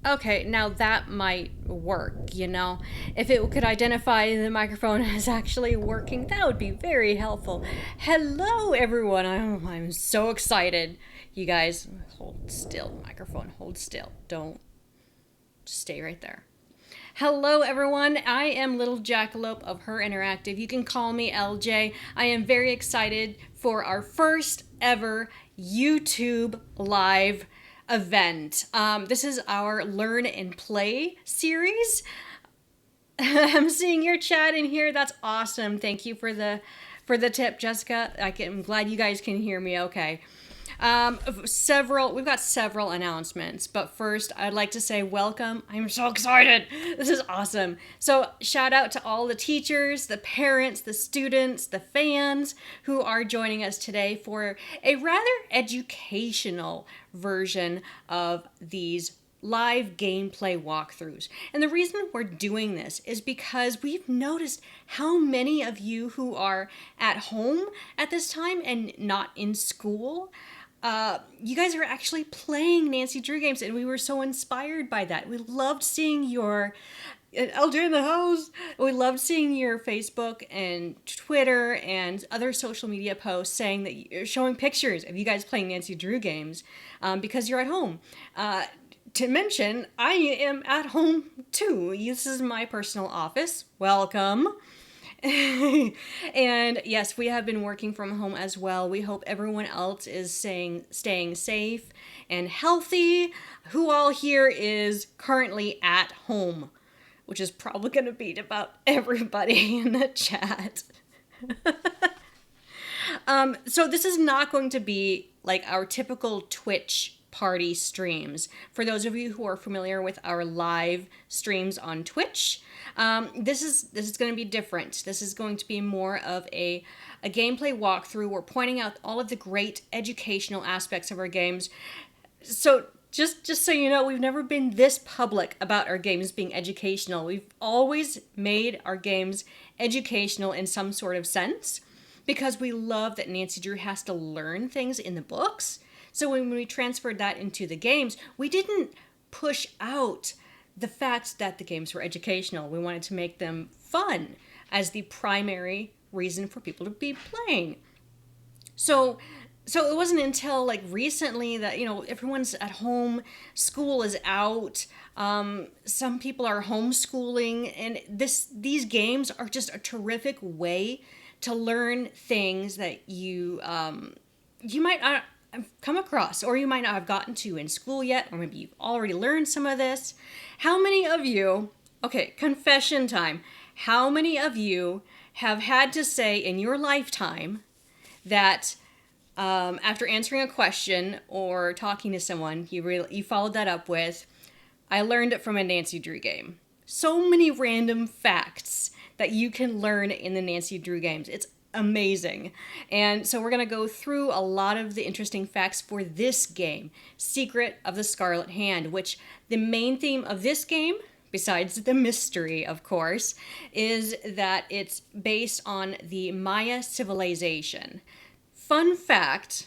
Okay, now that might work, you know. If it could identify the microphone as actually working, that would be very helpful. Hello, everyone. I'm so excited. You guys, hold still, microphone, hold still. Don't stay right there. Hello, everyone. I am little Jackalope of HeR Interactive. You can call me LJ. I am very excited for our first ever YouTube live event. This is our Learn and Play series. I'm seeing your chat in here. That's awesome. Thank you for the tip, Jessica. I'm glad you guys can hear me okay. We've got several announcements, but first I'd like to say welcome. I'm so excited. This is awesome. So shout out to all the teachers, the parents, the students, the fans who are joining us today for a rather educational version of these live gameplay walkthroughs. And the reason we're doing this is because we've noticed how many of you who are at home at this time and not in school, you guys are actually playing Nancy Drew games, and we were so inspired by that. We loved seeing your LJ in the house. We loved seeing your Facebook and Twitter and other social media posts saying that you're showing pictures of you guys playing Nancy Drew games because you're at home. To mention, I am at home too. This is my personal office. Welcome. And yes, we have been working from home as well. We hope everyone else is staying safe and healthy. Who all here is currently at home? Which is probably going to be about everybody in the chat. So this is not going to be like our typical Twitch party streams. For those of you who are familiar with our live streams on Twitch, this is going to be different. This is going to be more of a gameplay walkthrough. We're pointing out all of the great educational aspects of our games. So just so you know, we've never been this public about our games being educational. We've always made our games educational in some sort of sense because we love that Nancy Drew has to learn things in the books. So when we transferred that into the games, we didn't push out the fact that the games were educational. We wanted to make them fun as the primary reason for people to be playing. So it wasn't until like recently that, you know, everyone's at home, school is out, some people are homeschooling, and these games are just a terrific way to learn things that you might not have come across, or you might not have gotten to in school yet, or maybe you've already learned some of this. How many of you, okay, confession time, how many of you have had to say in your lifetime that after answering a question or talking to someone, you followed that up with, I learned it from a Nancy Drew game. So many random facts that you can learn in the Nancy Drew games. It's amazing. And so we're going to go through a lot of the interesting facts for this game, Secret of the Scarlet Hand, which the main theme of this game, besides the mystery, of course, is that it's based on the Maya civilization. Fun fact,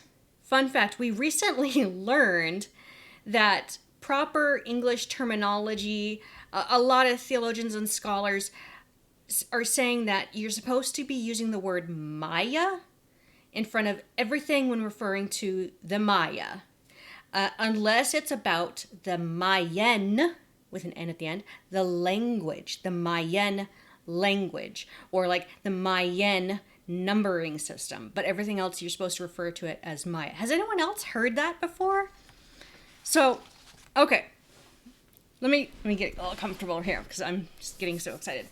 we recently learned that proper English terminology, a lot of theologians and scholars are saying that you're supposed to be using the word Maya in front of everything when referring to the Maya, unless it's about the Mayan, with an N at the end, the language, the Mayan language, or like the Mayan numbering system, but everything else you're supposed to refer to it as Maya. Has anyone else heard that before? So, okay, let me get all comfortable here because I'm just getting so excited.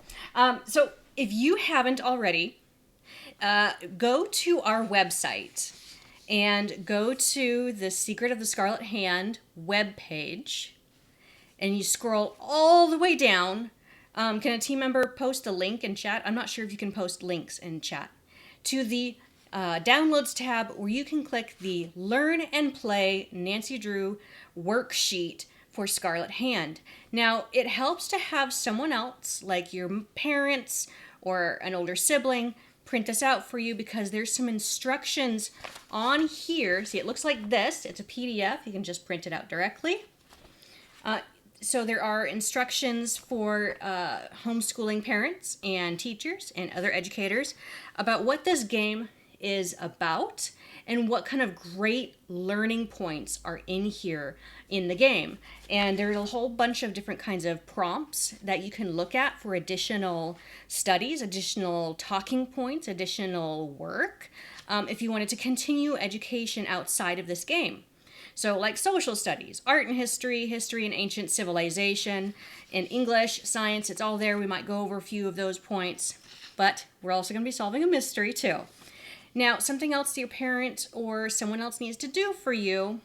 So if you haven't already, go to our website and go to the Secret of the Scarlet Hand webpage, and you scroll all the way down. Can a team member post a link in chat? I'm not sure if you can post links in chat. To the Downloads tab, where you can click the Learn and Play Nancy Drew worksheet for Scarlet Hand. Now, it helps to have someone else, like your parents or an older sibling, print this out for you because there's some instructions on here. See, it looks like this. It's a PDF. You can just print it out directly. So there are instructions for homeschooling parents and teachers and other educators about what this game is about and what kind of great learning points are in here in the game. And there's a whole bunch of different kinds of prompts that you can look at for additional studies, additional talking points, additional work, if you wanted to continue education outside of this game. So like social studies, art and history, history and ancient civilization, and English, science, it's all there. We might go over a few of those points, but we're also going to be solving a mystery too. Now, something else your parent or someone else needs to do for you,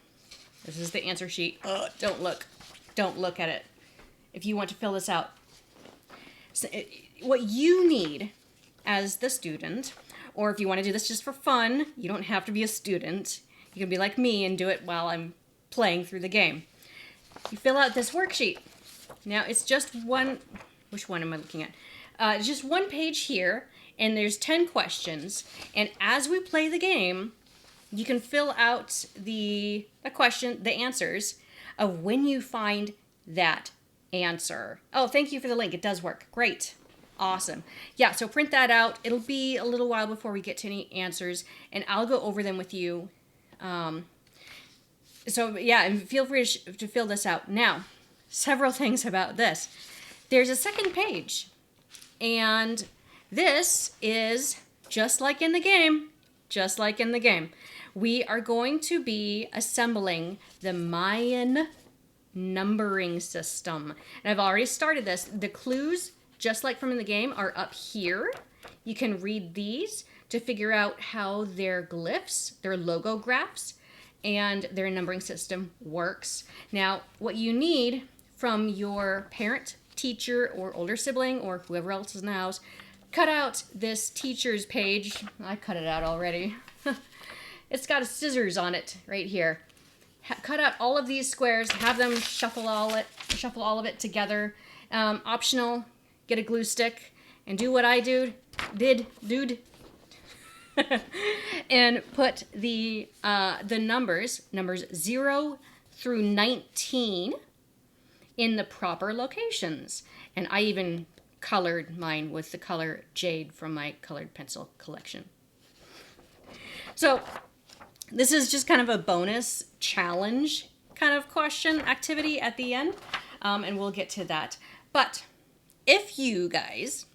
this is the answer sheet. Don't look at it if you want to fill this out. So, what you need as the student, or if you want to do this just for fun, you don't have to be a student. You can be like me and do it while I'm playing through the game. You fill out this worksheet. Now, it's just one... Which one am I looking at? It's just one page here, and there's 10 questions. And as we play the game, you can fill out the answers of when you find that answer. Oh, thank you for the link. It does work. Great. Awesome. Yeah, so print that out. It'll be a little while before we get to any answers, and I'll go over them with you. So yeah, and feel free to fill this out. Now, several things about this. There's a second page, and this is just like in the game, we are going to be assembling the Mayan numbering system. And I've already started this. The clues, just like from in the game, are up here. You can read these to figure out how their glyphs, their logographs, and their numbering system works. Now, what you need from your parent, teacher, or older sibling, or whoever else is in the house, cut out this teacher's page. I cut it out already. It's got a scissors on it right here. cut out all of these squares, have them shuffle all of it together. Optional, get a glue stick and do what I did, and put the numbers 0 through 19 in the proper locations. And I even colored mine with the color Jade from my colored pencil collection. So this is just kind of a bonus challenge kind of question activity at the end, and we'll get to that. But if you guys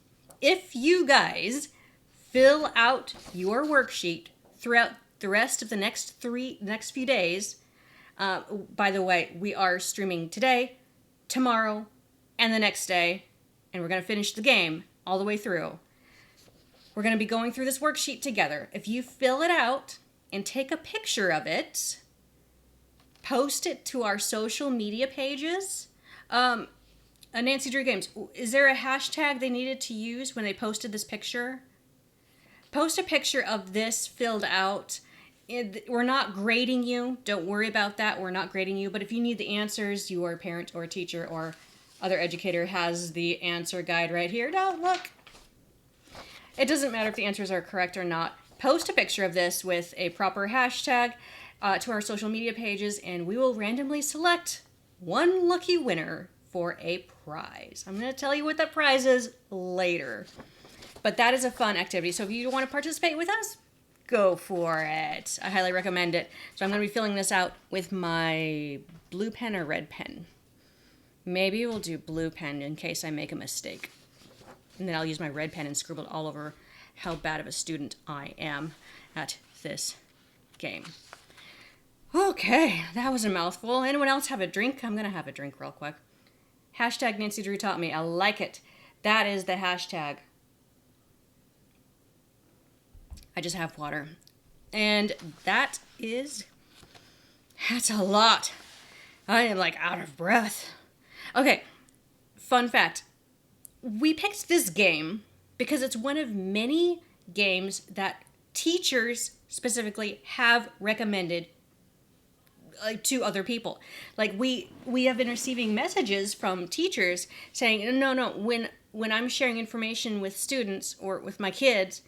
fill out your worksheet throughout the rest of the next few days, by the way, we are streaming today, tomorrow, and the next day, and we're going to finish the game all the way through. We're going to be going through this worksheet together. If you fill it out and take a picture of it, post it to our social media pages. Nancy Drew Games, is there a hashtag they needed to use when they posted this picture? Post a picture of this filled out. We're not grading you. Don't worry about that. We're not grading you. But if you need the answers, your parent or teacher or other educator has the answer guide right here. Don't look. It doesn't matter if the answers are correct or not. Post a picture of this with a proper hashtag to our social media pages, and we will randomly select one lucky winner for a prize. I'm going to tell you what that prize is later. But that is a fun activity. So if you want to participate with us, go for it. I highly recommend it. So I'm going to be filling this out with my blue pen or red pen. Maybe we'll do blue pen in case I make a mistake. And then I'll use my red pen and scribble all over how bad of a student I am at this game. Okay, that was a mouthful. Anyone else have a drink? I'm going to have a drink real quick. Hashtag Nancy Drew taught me. I like it. That is the hashtag. I just have water. And that's a lot. I am like out of breath. Okay, fun fact. We picked this game because it's one of many games that teachers specifically have recommended to other people. Like we have been receiving messages from teachers saying, no, when I'm sharing information with students or with my kids,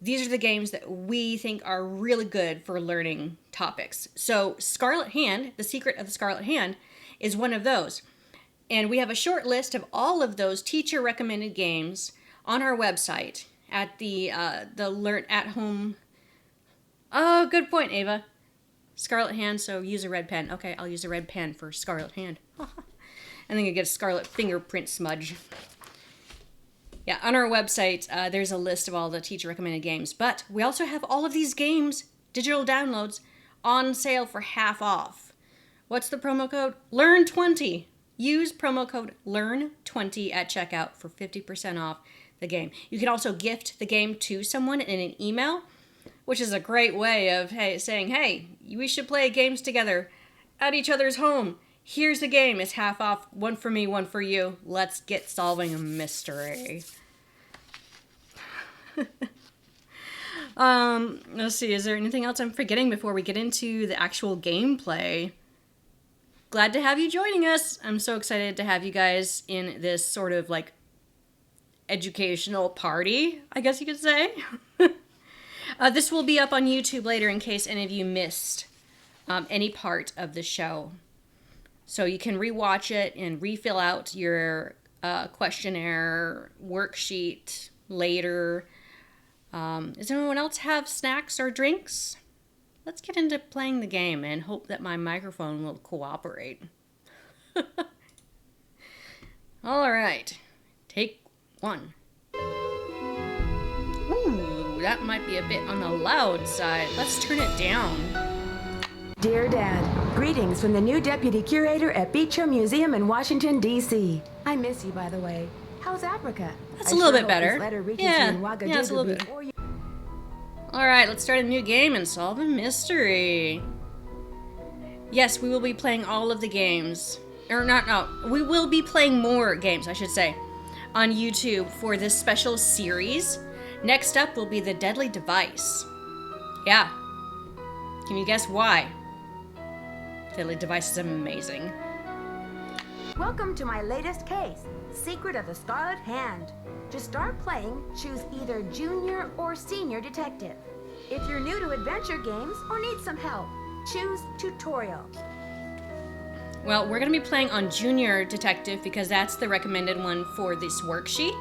these are the games that we think are really good for learning topics. So Scarlet Hand, The Secret of the Scarlet Hand, is one of those. And we have a short list of all of those teacher-recommended games on our website at the Learn at Home. Oh, good point, Ava. Scarlet Hand, so use a red pen. Okay, I'll use a red pen for Scarlet Hand. And then you get a scarlet fingerprint smudge. Yeah, on our website, there's a list of all the teacher-recommended games. But we also have all of these games, digital downloads, on sale for half off. What's the promo code? LEARN20. Use promo code LEARN20 at checkout for 50% off the game. You can also gift the game to someone in an email, which is a great way of saying, hey, we should play games together at each other's home. Here's the game. It's half off. One for me, one for you. Let's get solving a mystery. Let's see. Is there anything else I'm forgetting before we get into the actual gameplay? Glad to have you joining us. I'm so excited to have you guys in this sort of like educational party, I guess you could say. This will be up on YouTube later in case any of you missed any part of the show. So you can rewatch it and refill out your questionnaire worksheet later. Does anyone else have snacks or drinks? Let's get into playing the game and hope that my microphone will cooperate. All right, take one. Ooh, that might be a bit on the loud side. Let's turn it down. Dear Dad, greetings from the new deputy curator at Beecher Museum in Washington, D.C. I miss you, by the way. How's Africa? That's a little bit better. Yeah, it's a little bit. All right, let's start a new game and solve a mystery. Yes, we will be playing all of the games. We will be playing more games, I should say, on YouTube for this special series. Next up will be the Deadly Device. Yeah. Can you guess why? The device is amazing. Welcome to my latest case, Secret of the Scarlet Hand. To start playing, choose either Junior or Senior Detective. If you're new to adventure games or need some help, choose Tutorial. Well, we're going to be playing on Junior Detective because that's the recommended one for this worksheet.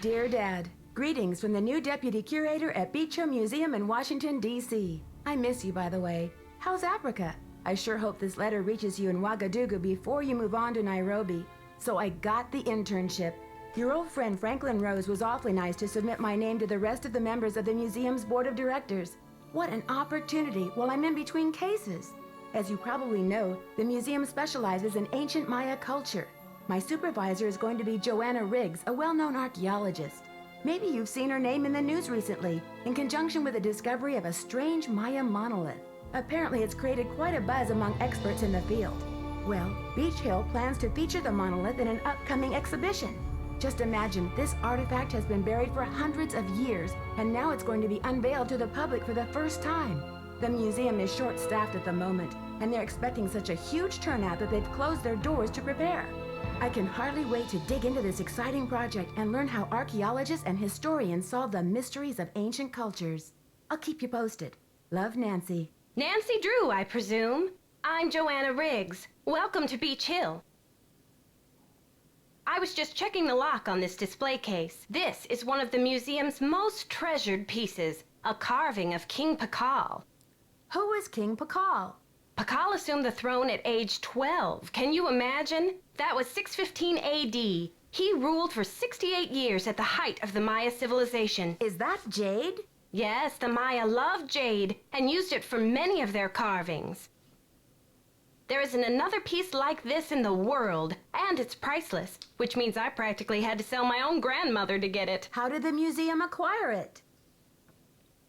Dear Dad, greetings from the new Deputy Curator at BICEPHALIC Museum in Washington, D.C. I miss you, by the way. How's Africa? I sure hope this letter reaches you in Ouagadougou before you move on to Nairobi. So I got the internship. Your old friend Franklin Rose was awfully nice to submit my name to the rest of the members of the museum's board of directors. What an opportunity while I'm in between cases. As you probably know, the museum specializes in ancient Maya culture. My supervisor is going to be Joanna Riggs, a well-known archaeologist. Maybe you've seen her name in the news recently, in conjunction with the discovery of a strange Maya monolith. Apparently, it's created quite a buzz among experts in the field. Well, Beach Hill plans to feature the monolith in an upcoming exhibition. Just imagine, this artifact has been buried for hundreds of years, and now it's going to be unveiled to the public for the first time. The museum is short-staffed at the moment, and they're expecting such a huge turnout that they've closed their doors to prepare. I can hardly wait to dig into this exciting project and learn how archaeologists and historians solve the mysteries of ancient cultures. I'll keep you posted. Love, Nancy. Nancy Drew, I presume. I'm Joanna Riggs. Welcome to Beach Hill. I was just checking the lock on this display case. This is one of the museum's most treasured pieces, a carving of King Pakal. Who is King Pakal? Pakal assumed the throne at age 12. Can you imagine? That was 615 AD. He ruled for 68 years at the height of the Maya civilization. Is that jade? Yes, the Maya loved jade and used it for many of their carvings. There isn't another piece like this in the world, and it's priceless, which means I practically had to sell my own grandmother to get it. How did the museum acquire it?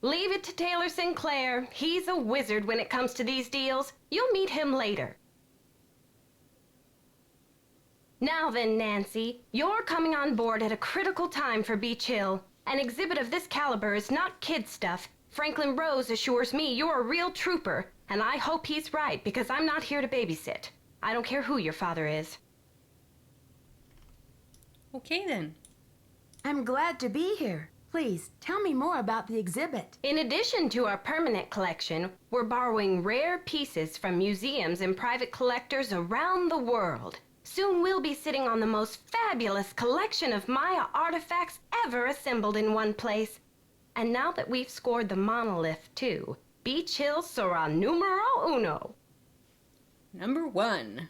Leave it to Taylor Sinclair. He's a wizard when it comes to these deals. You'll meet him later. Now then, Nancy, you're coming on board at a critical time for Beach Hill. An exhibit of this caliber is not kid stuff. Franklin Rose assures me you're a real trooper, and I hope he's right because I'm not here to babysit. I don't care who your father is. Okay then. I'm glad to be here. Please, tell me more about the exhibit. In addition to our permanent collection, we're borrowing rare pieces from museums and private collectors around the world. Soon we'll be sitting on the most fabulous collection of Maya artifacts ever assembled in one place. And now that we've scored the monolith too, Beach Hill sera numero uno. Number 1.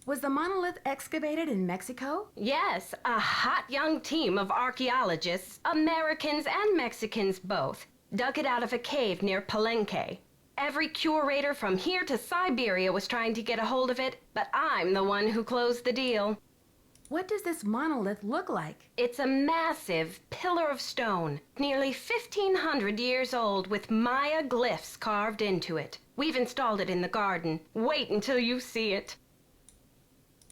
Was the monolith excavated in Mexico? Yes, a hot young team of archaeologists, Americans and Mexicans both, dug it out of a cave near Palenque. Every curator from here to Siberia was trying to get a hold of it, but I'm the one who closed the deal. What does this monolith look like? It's a massive pillar of stone, nearly 1,500 years old, with Maya glyphs carved into it. We've installed it in the garden. Wait until you see it.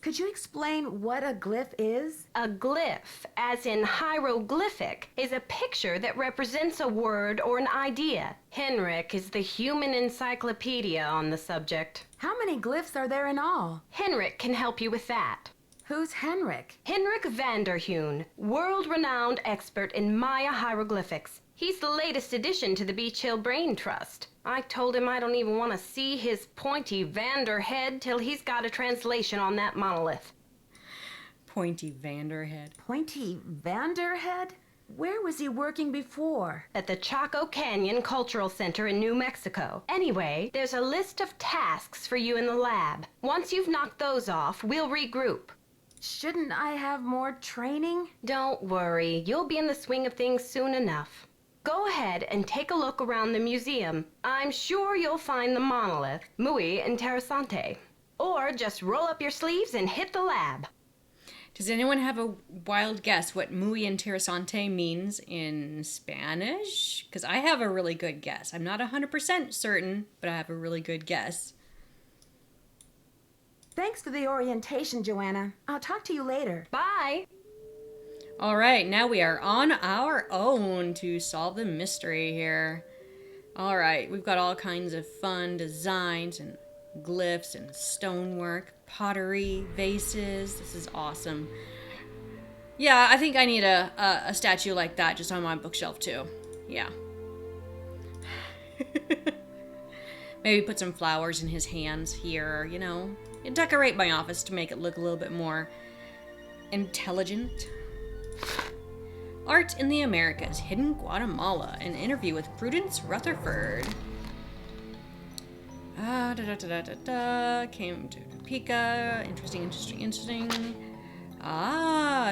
Could you explain what a glyph is? A glyph, as in hieroglyphic, is a picture that represents a word or an idea. Henrik is the human encyclopedia on the subject. How many glyphs are there in all? Henrik can help you with that. Who's Henrik? Henrik Vanderheun, world-renowned expert in Maya hieroglyphics. He's the latest addition to the Beach Hill Brain Trust. I told him I don't even want to see his pointy Vander head till he's got a translation on that monolith. Pointy Vanderhead. Pointy Vanderhead? Where was he working before? At the Chaco Canyon Cultural Center in New Mexico. Anyway, there's a list of tasks for you in the lab. Once you've knocked those off, we'll regroup. Shouldn't I have more training? Don't worry, you'll be in the swing of things soon enough. Go ahead and take a look around the museum. I'm sure you'll find the monolith, muy interesante. Or just roll up your sleeves and hit the lab. Does anyone have a wild guess what muy interesante means in Spanish? Because I have a really good guess. I'm not 100% certain, but I have a really good guess. Thanks for the orientation, Joanna. I'll talk to you later. Bye! All right, now we are on our own to solve the mystery here. Alright, we've got all kinds of fun designs and glyphs and stonework, pottery, vases. This is awesome. Yeah, I think I need a statue like that just on my bookshelf too. Yeah. Maybe put some flowers in his hands here, you know. And decorate my office to make it look a little bit more intelligent. Art in the Americas, Hidden Guatemala, an interview with Prudence Rutherford. Came to Topeka. Interesting.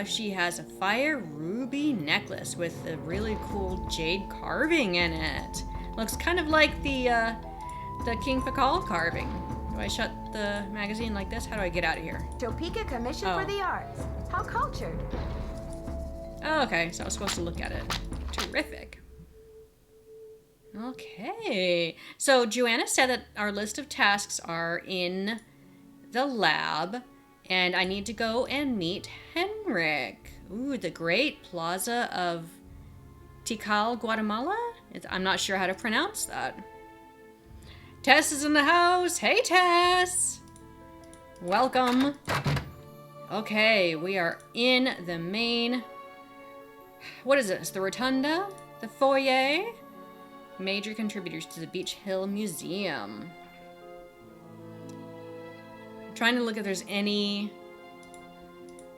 She has a fire ruby necklace with a really cool jade carving in it. Looks kind of like the King Fakal carving. Do I shut the magazine like this? How do I get out of here? Topeka Commission for the Arts. How cultured. Oh, okay, so I was supposed to look at it. Terrific. Okay. So Joanna said that our list of tasks are in the lab, and I need to go and meet Henrik. Ooh, the Great Plaza of Tikal, Guatemala? I'm not sure how to pronounce that. Tess is in the house. Hey, Tess. Welcome. Okay, we are in the main... What is this? The rotunda? The foyer? Major contributors to the Beach Hill Museum. I'm trying to look if there's any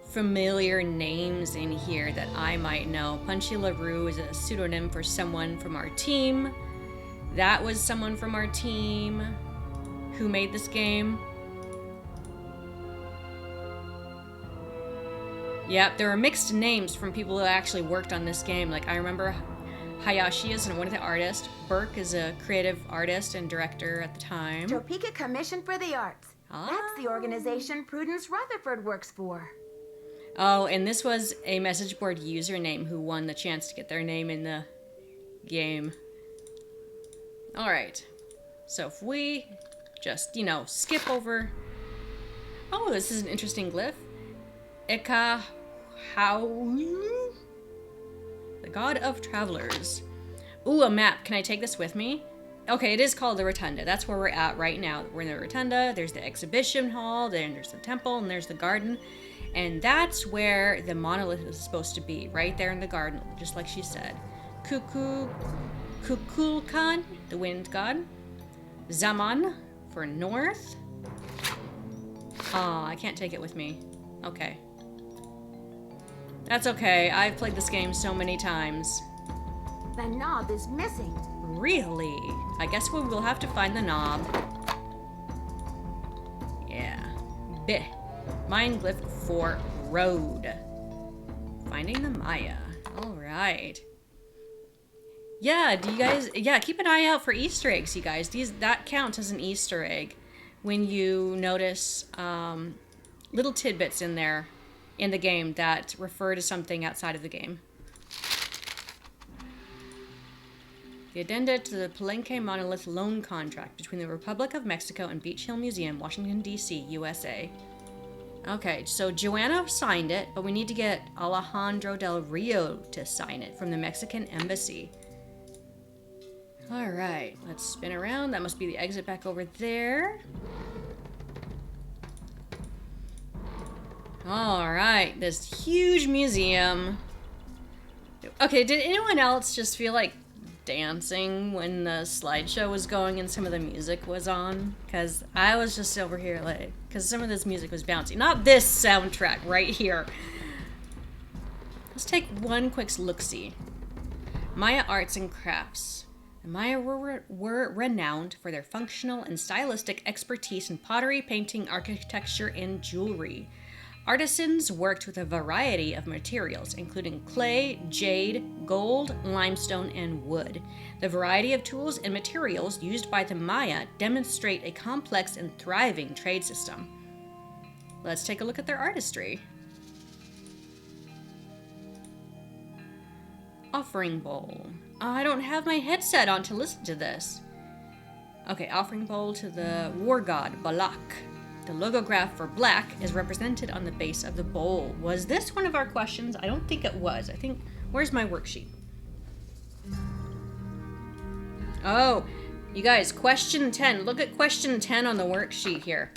familiar names in here that I might know. Punchy LaRue is a pseudonym for someone from our team. That was someone from our team who made this game. Yep, there were mixed names from people who actually worked on this game. Like, I remember Hayashi is one of the artists. Burke is a creative artist and director at the time. Topeka Commission for the Arts. That's the organization Prudence Rutherford works for. Oh, and this was a message board username who won the chance to get their name in the game. Alright. So if we just, skip over... Oh, this is an interesting glyph. Eka How, the god of travelers. Ooh, a map. Can I take this with me? Okay, it is called the Rotunda. That's where we're at right now. We're in the Rotunda. There's the exhibition hall. Then there's the temple, and there's the garden. And that's where the monolith is supposed to be, right there in the garden, just like she said. Kukulkan, the wind god. Zaman for north. Oh, I can't take it with me. Okay. That's okay. I've played this game so many times. The knob is missing. Really? I guess we will have to find the knob. Yeah. Beh. Mind glyph for road. Finding the Maya. Alright. Yeah, do you guys... Yeah, keep an eye out for Easter eggs, you guys. That counts as an Easter egg when you notice little tidbits in there in the game that refer to something outside of the game. The addenda to the Palenque Monolith loan contract between the Republic of Mexico and Beach Hill Museum, Washington, D.C., USA. Okay, so Joanna signed it, but we need to get Alejandro del Rio to sign it from the Mexican embassy. Alright, let's spin around. That must be the exit back over there. Alright, this huge museum. Okay, did anyone else just feel like dancing when the slideshow was going and some of the music was on? Because I was just over here like, because some of this music was bouncy. Not this soundtrack right here. Let's take one quick look-see. Maya Arts and Crafts. The Maya were renowned for their functional and stylistic expertise in pottery, painting, architecture, and jewelry. Artisans worked with a variety of materials, including clay, jade, gold, limestone, and wood. The variety of tools and materials used by the Maya demonstrate a complex and thriving trade system. Let's take a look at their artistry. Offering bowl. I don't have my headset on to listen to this. Okay, offering bowl to the war god, Balak. The logograph for black is represented on the base of the bowl. Was this one of our questions? I don't think it was. I think, where's my worksheet? Oh, you guys, question 10. Look at question 10 on the worksheet here.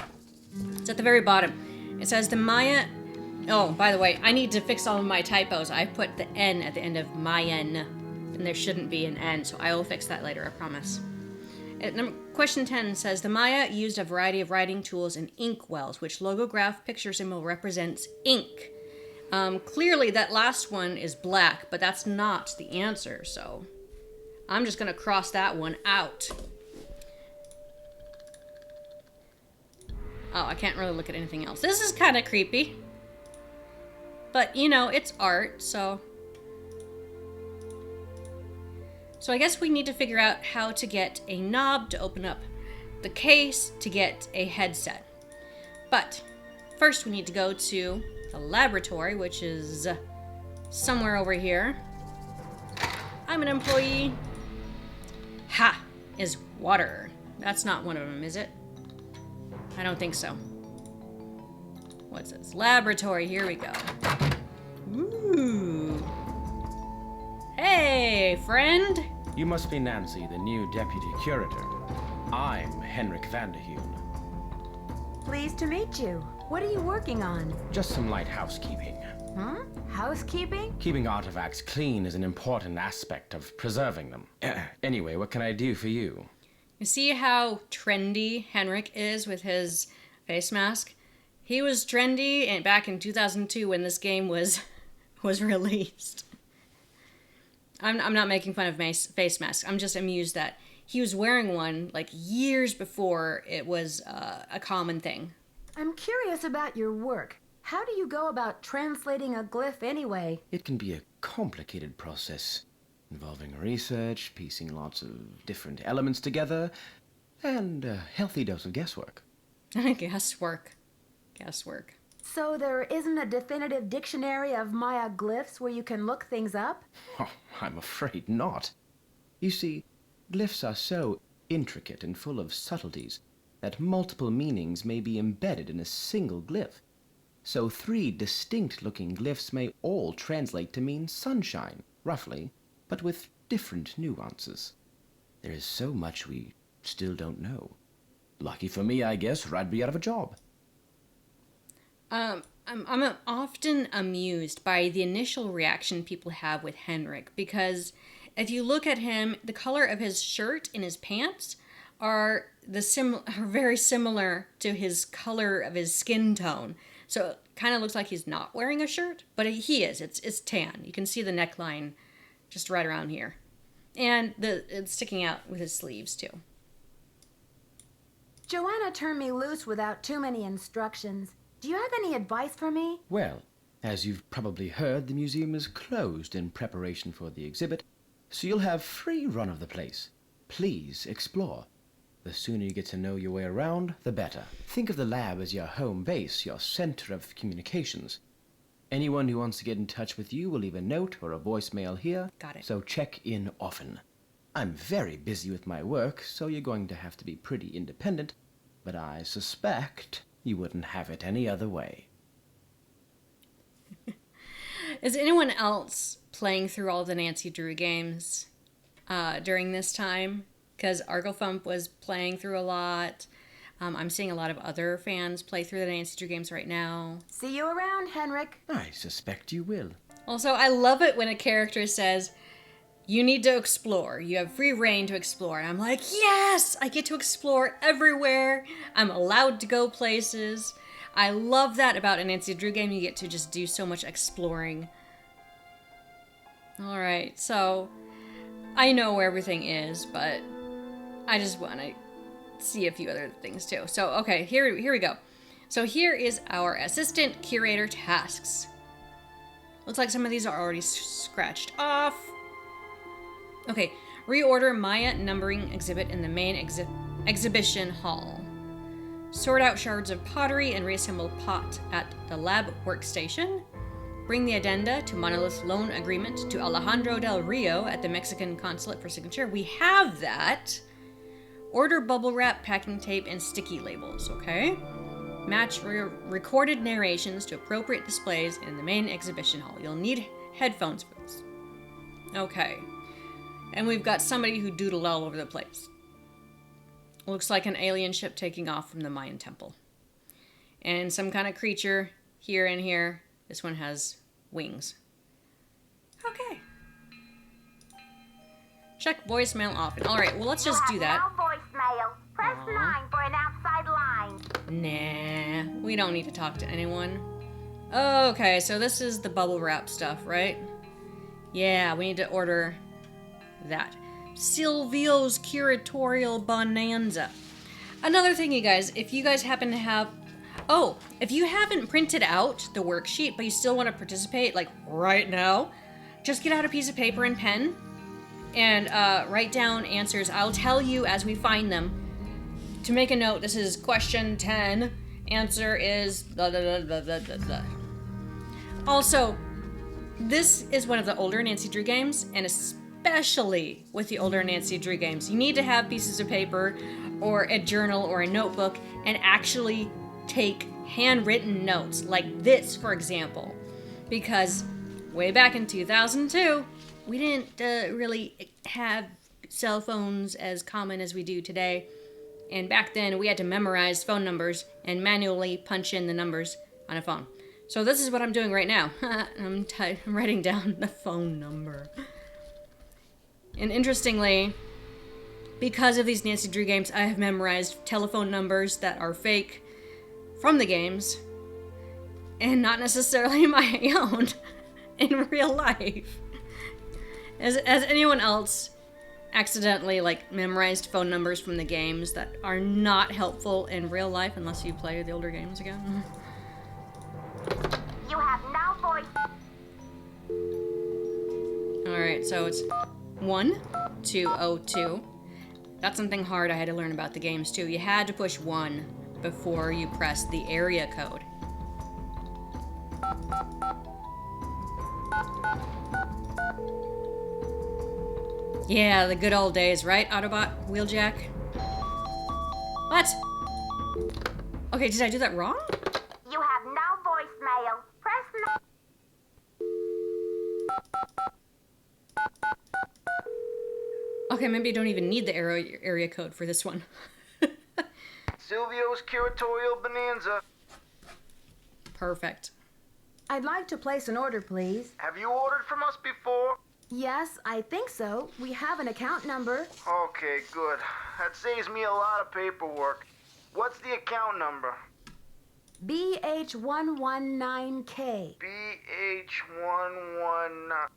It's at the very bottom. It says the Maya... Oh, by the way, I need to fix all of my typos. I put the N at the end of Mayan, and there shouldn't be an N, so I will fix that later, I promise. Question 10 says, the Maya used a variety of writing tools and ink wells, which logograph picture symbol represents ink. Clearly that last one is black, but that's not the answer, so I'm just going to cross that one out. Oh, I can't really look at anything else. This is kind of creepy. But, you know, it's art, so... So I guess we need to figure out how to get a knob to open up the case to get a headset. But first we need to go to the laboratory, which is somewhere over here. I'm an employee. Ha! Is water. That's not one of them, is it? I don't think so. What's this? Laboratory, here we go. Ooh. Hey, friend. You must be Nancy, the new deputy curator. I'm Henrik van der Heun. Pleased to meet you. What are you working on? Just some light housekeeping. Huh? Housekeeping? Keeping artifacts clean is an important aspect of preserving them. Anyway, what can I do for you? You see how trendy Henrik is with his face mask? He was trendy back in 2002 when this game was released. I'm not making fun of face masks. I'm just amused that he was wearing one like years before it was a common thing. I'm curious about your work. How do you go about translating a glyph anyway? It can be a complicated process, involving research, piecing lots of different elements together, and a healthy dose of guesswork. Guesswork. So there isn't a definitive dictionary of Maya glyphs where you can look things up? Oh, I'm afraid not. You see, glyphs are so intricate and full of subtleties that multiple meanings may be embedded in a single glyph. So 3 distinct-looking glyphs may all translate to mean sunshine, roughly, but with different nuances. There is so much we still don't know. Lucky for me, I guess, or I'd be out of a job. I'm often amused by the initial reaction people have with Henrik, because if you look at him, the color of his shirt and his pants are very similar to his color of his skin tone. So it kind of looks like he's not wearing a shirt, but he is. It's tan. You can see the neckline just right around here. And it's sticking out with his sleeves too. Joanna turned me loose without too many instructions. Do you have any advice for me? Well, as you've probably heard, the museum is closed in preparation for the exhibit, so you'll have free run of the place. Please explore. The sooner you get to know your way around, the better. Think of the lab as your home base, your center of communications. Anyone who wants to get in touch with you will leave a note or a voicemail here. Got it. So check in often. I'm very busy with my work, so you're going to have to be pretty independent, but I suspect you wouldn't have it any other way. Is anyone else playing through all the Nancy Drew games during this time? Because Arglethump was playing through a lot. I'm seeing a lot of other fans play through the Nancy Drew games right now. See you around, Henrik. I suspect you will. Also, I love it when a character says, you need to explore. You have free reign to explore. And I'm like, yes! I get to explore everywhere. I'm allowed to go places. I love that about a Nancy Drew game. You get to just do so much exploring. Alright, so I know where everything is, but I just want to see a few other things too. So, okay, here we go. So here is our assistant curator tasks. Looks like some of these are already scratched off. Okay, reorder Maya numbering exhibit in the main exhibition hall. Sort out shards of pottery and reassemble pot at the lab workstation. Bring the addenda to Monolith's loan agreement to Alejandro del Rio at the Mexican consulate for signature. We have that. Order bubble wrap, packing tape, and sticky labels, okay? Match recorded narrations to appropriate displays in the main exhibition hall. You'll need headphones for this. Okay. And we've got somebody who doodled all over the place. Looks like an alien ship taking off from the Mayan temple. And some kind of creature here and here. This one has wings. Okay. Check voicemail often. Alright, well let's just do that. No voicemail. Press 9 for an outside line. Nah, we don't need to talk to anyone. Okay, so this is the bubble wrap stuff, right? Yeah, we need to order that. Silvio's Curatorial Bonanza. Another thing, you guys, if you guys happen to have... Oh, if you haven't printed out the worksheet, but you still want to participate, like right now, just get out a piece of paper and pen and write down answers. I'll tell you as we find them. To make a note, this is question 10. Answer is blah, blah, blah, blah, blah, blah. Also, this is one of the older Nancy Drew games, and especially with the older Nancy Drew games, you need to have pieces of paper or a journal or a notebook and actually take handwritten notes, like this, for example. Because way back in 2002, we didn't really have cell phones as common as we do today. And back then, we had to memorize phone numbers and manually punch in the numbers on a phone. So this is what I'm doing right now. I'm writing down the phone number. And interestingly, because of these Nancy Drew games, I have memorized telephone numbers that are fake from the games and not necessarily my own in real life. Has anyone else accidentally memorized phone numbers from the games that are not helpful in real life unless you play the older games again? You have no voice. Alright, so it's 1202. That's something hard I had to learn about the games too. You had to push 1 before you press the area code. Yeah, the good old days, right, Autobot? Wheeljack? What? Okay, did I do that wrong? You have no voicemail. Press 9. Okay, maybe I don't even need the area code for this one. Silvio's Curatorial Bonanza. Perfect. I'd like to place an order, please. Have you ordered from us before? Yes, I think so. We have an account number. Okay, good. That saves me a lot of paperwork. What's the account number? BH119K. BH119.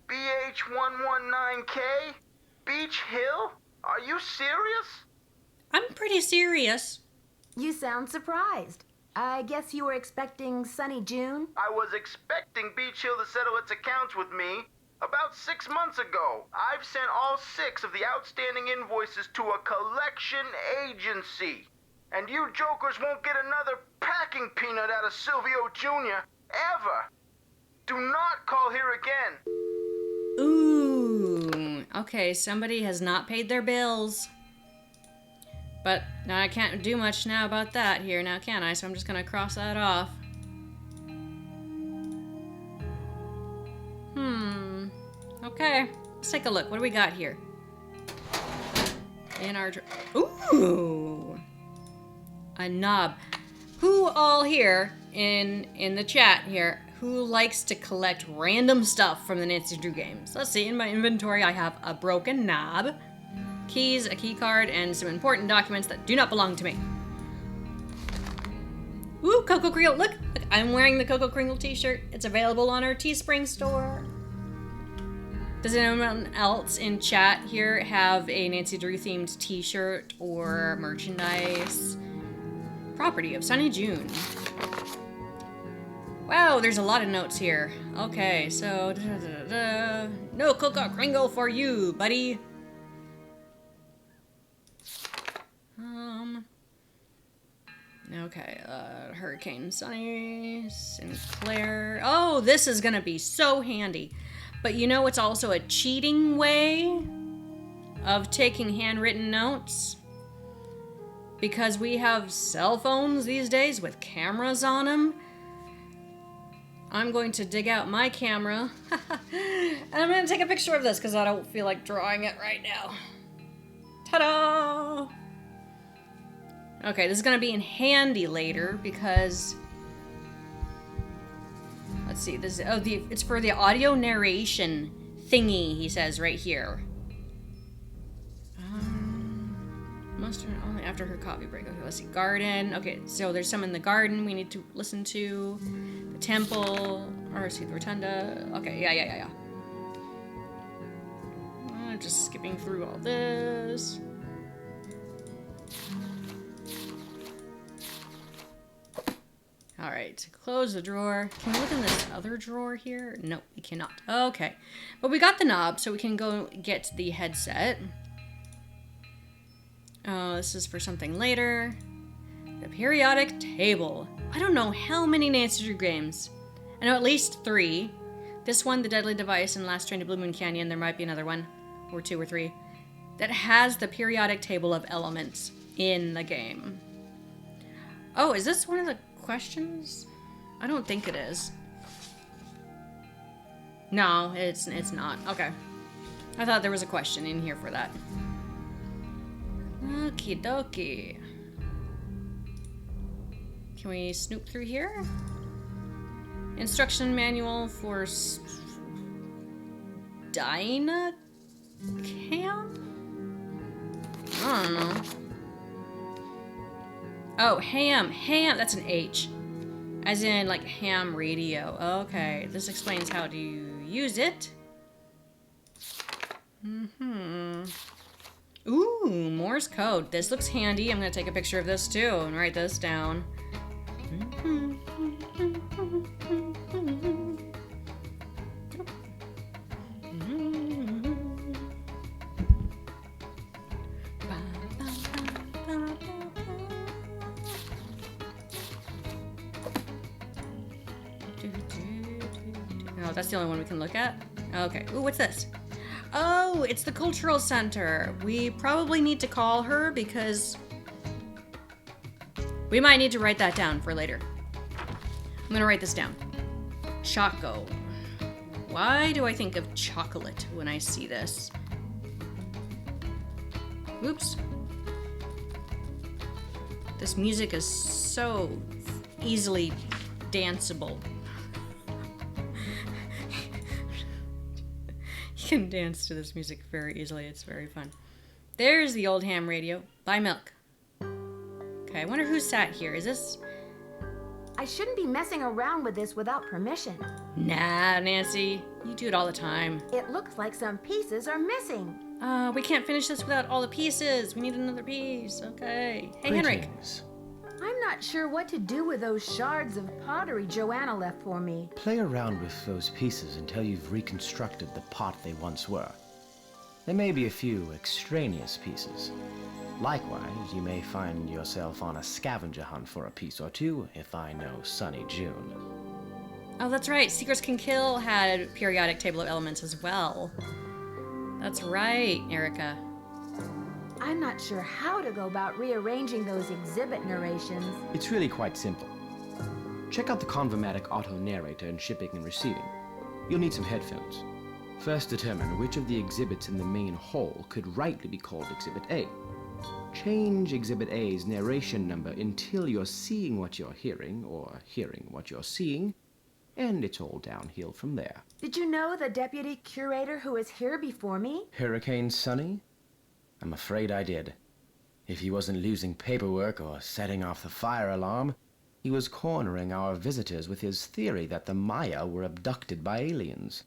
BH119K? Beach Hill? Are you serious? I'm pretty serious. You sound surprised. I guess you were expecting Sunny June? I was expecting Beach Hill to settle its accounts with me about 6 months ago. I've sent all 6 of the outstanding invoices to a collection agency. And you jokers won't get another packing peanut out of Silvio Jr. ever. Do not call here again. Ooh. Okay, somebody has not paid their bills. But now I can't do much now about that here now, can I? So I'm just gonna cross that off. Okay, let's take a look. What do we got here? In our... Ooh! A knob. Who all here in the chat here, who likes to collect random stuff from the Nancy Drew games? Let's see, in my inventory I have a broken knob, keys, a key card, and some important documents that do not belong to me. Ooh, Coco Kringle, look, I'm wearing the Coco Kringle t-shirt. It's available on our Teespring store. Does anyone else in chat here have a Nancy Drew themed t-shirt or merchandise? Property of Sunny June. Wow, there's a lot of notes here. Okay, so... No Coco Kringle for you, buddy. Okay, Hurricane Sunny, Sinclair. Oh, this is gonna be so handy. But you know it's also a cheating way of taking handwritten notes? Because we have cell phones these days with cameras on them. I'm going to dig out my camera. And I'm going to take a picture of this because I don't feel like drawing it right now. Ta-da! Okay, this is going to be in handy later because... Let's see, this is, it's for the audio narration thingy, he says right here. Must turn only after her coffee break. Okay, let's see. Garden. Okay, so there's some in the garden we need to listen to. The temple. Or see the rotunda. Okay, yeah. Just skipping through all this. Alright, close the drawer. Can we look in this other drawer here? No, we cannot. Okay. But we got the knob, so we can go get the headset. Oh, this is for something later. The periodic table. I don't know how many Nancy Drew games. I know at least 3. This one, The Deadly Device, and Last Train to Blue Moon Canyon. There might be another one, or 2 or 3, that has the periodic table of elements in the game. Oh, is this one of the questions? I don't think it is. No, it's not. Okay. I thought there was a question in here for that. Okie dokie. Can we snoop through here? Instruction manual for Dynacam? I don't know. Oh, ham. Ham. That's an H. As in, like, ham radio. Okay. This explains how to use it. Ooh, Morse code. This looks handy. I'm going to take a picture of this, too, and write this down. Oh, that's the only one we can look at? Okay. Ooh, what's this? Oh, it's the cultural center. We probably need to call her because we might need to write that down for later. I'm gonna write this down. Choco. Why do I think of chocolate when I see this? Oops. This music is so easily danceable. You can dance to this music very easily. It's very fun. There's the old ham radio. Buy milk. Okay, I wonder who sat here. Is this... I shouldn't be messing around with this without permission. Nah, Nancy. You do it all the time. It looks like some pieces are missing. We can't finish this without all the pieces. We need another piece. Okay. Hey, Henrik. Greetings. I'm not sure what to do with those shards of pottery Joanna left for me. Play around with those pieces until you've reconstructed the pot they once were. There may be a few extraneous pieces. Likewise, you may find yourself on a scavenger hunt for a piece or two, if I know Sunny June. Oh, that's right. Secrets Can Kill had a periodic table of elements as well. That's right, Erica. I'm not sure how to go about rearranging those exhibit narrations. It's really quite simple. Check out the Convermatic auto narrator in shipping and receiving. You'll need some headphones. First determine which of the exhibits in the main hall could rightly be called Exhibit A. Change Exhibit A's narration number until you're seeing what you're hearing, or hearing what you're seeing, and it's all downhill from there. Did you know the deputy curator who was here before me? Hurricane Sunny? I'm afraid I did. If he wasn't losing paperwork or setting off the fire alarm, he was cornering our visitors with his theory that the Maya were abducted by aliens.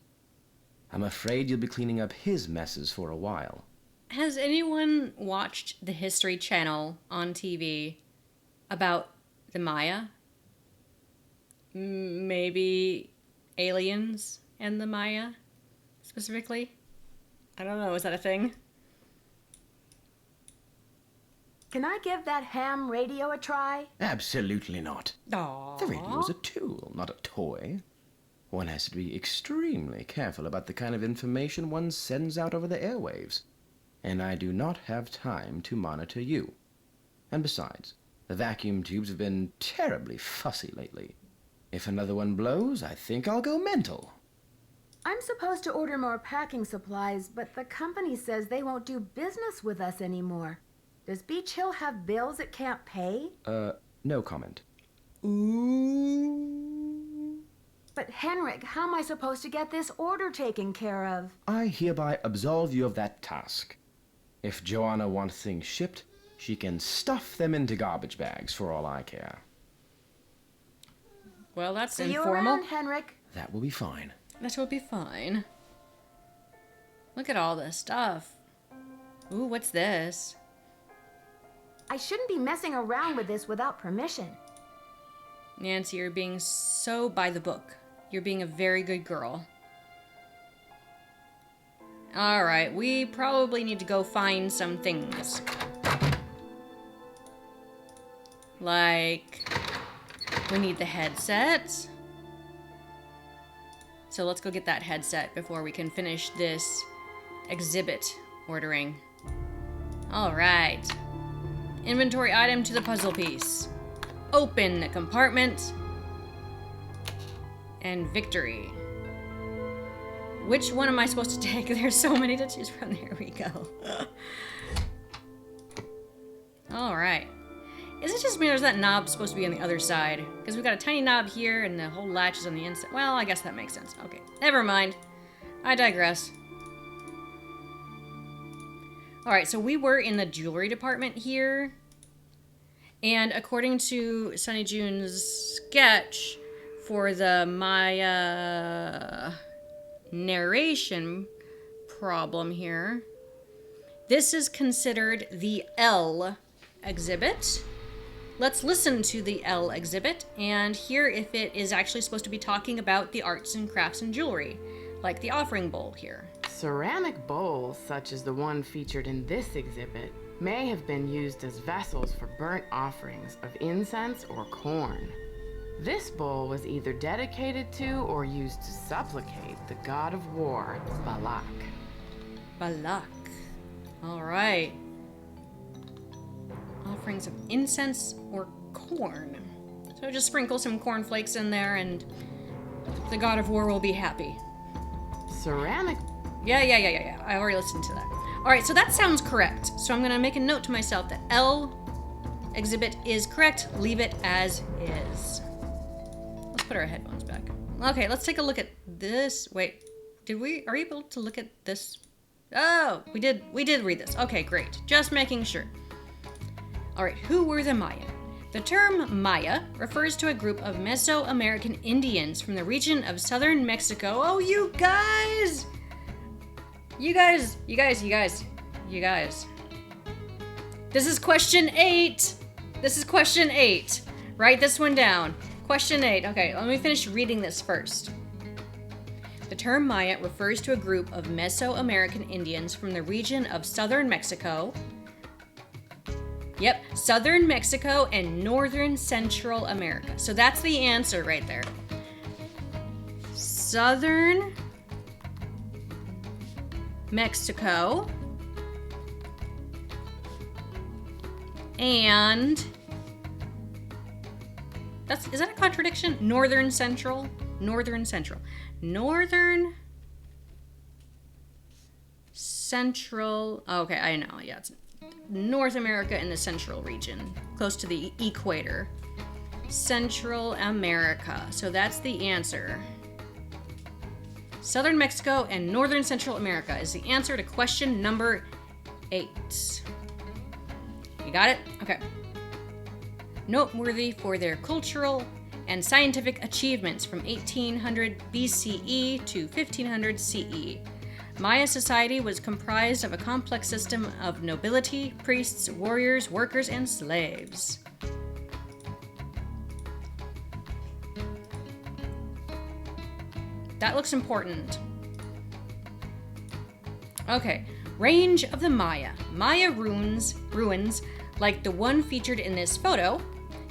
I'm afraid you'll be cleaning up his messes for a while. Has anyone watched the History Channel on TV about the Maya? Maybe aliens and the Maya, specifically? I don't know, is that a thing? Can I give that ham radio a try? Absolutely not. Aww. The radio is a tool, not a toy. One has to be extremely careful about the kind of information one sends out over the airwaves. And I do not have time to monitor you. And besides, the vacuum tubes have been terribly fussy lately. If another one blows, I think I'll go mental. I'm supposed to order more packing supplies, but the company says they won't do business with us anymore. Does Beach Hill have bills it can't pay? No comment. Ooh. But Henrik, how am I supposed to get this order taken care of? I hereby absolve you of that task. If Joanna wants things shipped, she can stuff them into garbage bags for all I care. Well, that's See you informal. around, Henrik. That will be fine. That will be fine. Look at all this stuff. Ooh, what's this? I shouldn't be messing around with this without permission. Nancy, you're being so by the book. You're being a very good girl. Alright, we probably need to go find some things. Like, we need the headset. So let's go get that headset before we can finish this exhibit ordering. Alright. Inventory item to the puzzle piece. Open the compartment. And victory. Which one am I supposed to take? There's so many to choose from. There we go. Alright. Is it just me or is that knob supposed to be on the other side? Because we've got a tiny knob here and the whole latch is on the inside. Well, I guess that makes sense. Okay, never mind. I digress. Alright, so we were in the jewelry department here. And according to Sunny June's sketch for the Maya narration problem here, this is considered the L exhibit. Let's listen to the L exhibit and hear if it is actually supposed to be talking about the arts and crafts and jewelry, like the offering bowl here. Ceramic bowls, such as the one featured in this exhibit, may have been used as vessels for burnt offerings of incense or corn. This bowl was either dedicated to or used to supplicate the god of war, Balak. Balak. Alright. Offerings of incense or corn. So just sprinkle some cornflakes in there and the god of war will be happy. Ceramic. Yeah. I already listened to that. Alright, so that sounds correct. So I'm going to make a note to myself that L exhibit is correct. Leave it as is. Let's put our headphones back. Okay, let's take a look at this. Wait, are we able to look at this? Oh, we did read this. Okay, great. Just making sure. Alright, who were the Maya? The term Maya refers to a group of Mesoamerican Indians from the region of southern Mexico. Oh, you guys! You guys. This is question 8. Write this one down. Question 8. Okay, let me finish reading this first. The term Maya refers to a group of Mesoamerican Indians from the region of southern Mexico. Yep, southern Mexico and northern Central America. So that's the answer right there. Southern Mexico and is that a contradiction? Northern Central. Okay, I know. Yeah, it's North America in the central region, close to the equator. Central America. So that's the answer. Southern Mexico and Northern Central America is the answer to question number 8. You got it? Okay. Noteworthy for their cultural and scientific achievements from 1800 BCE to 1500 CE. Maya society was comprised of a complex system of nobility, priests, warriors, workers, and slaves. That looks important. Okay, range of the Maya. Maya ruins, like the one featured in this photo,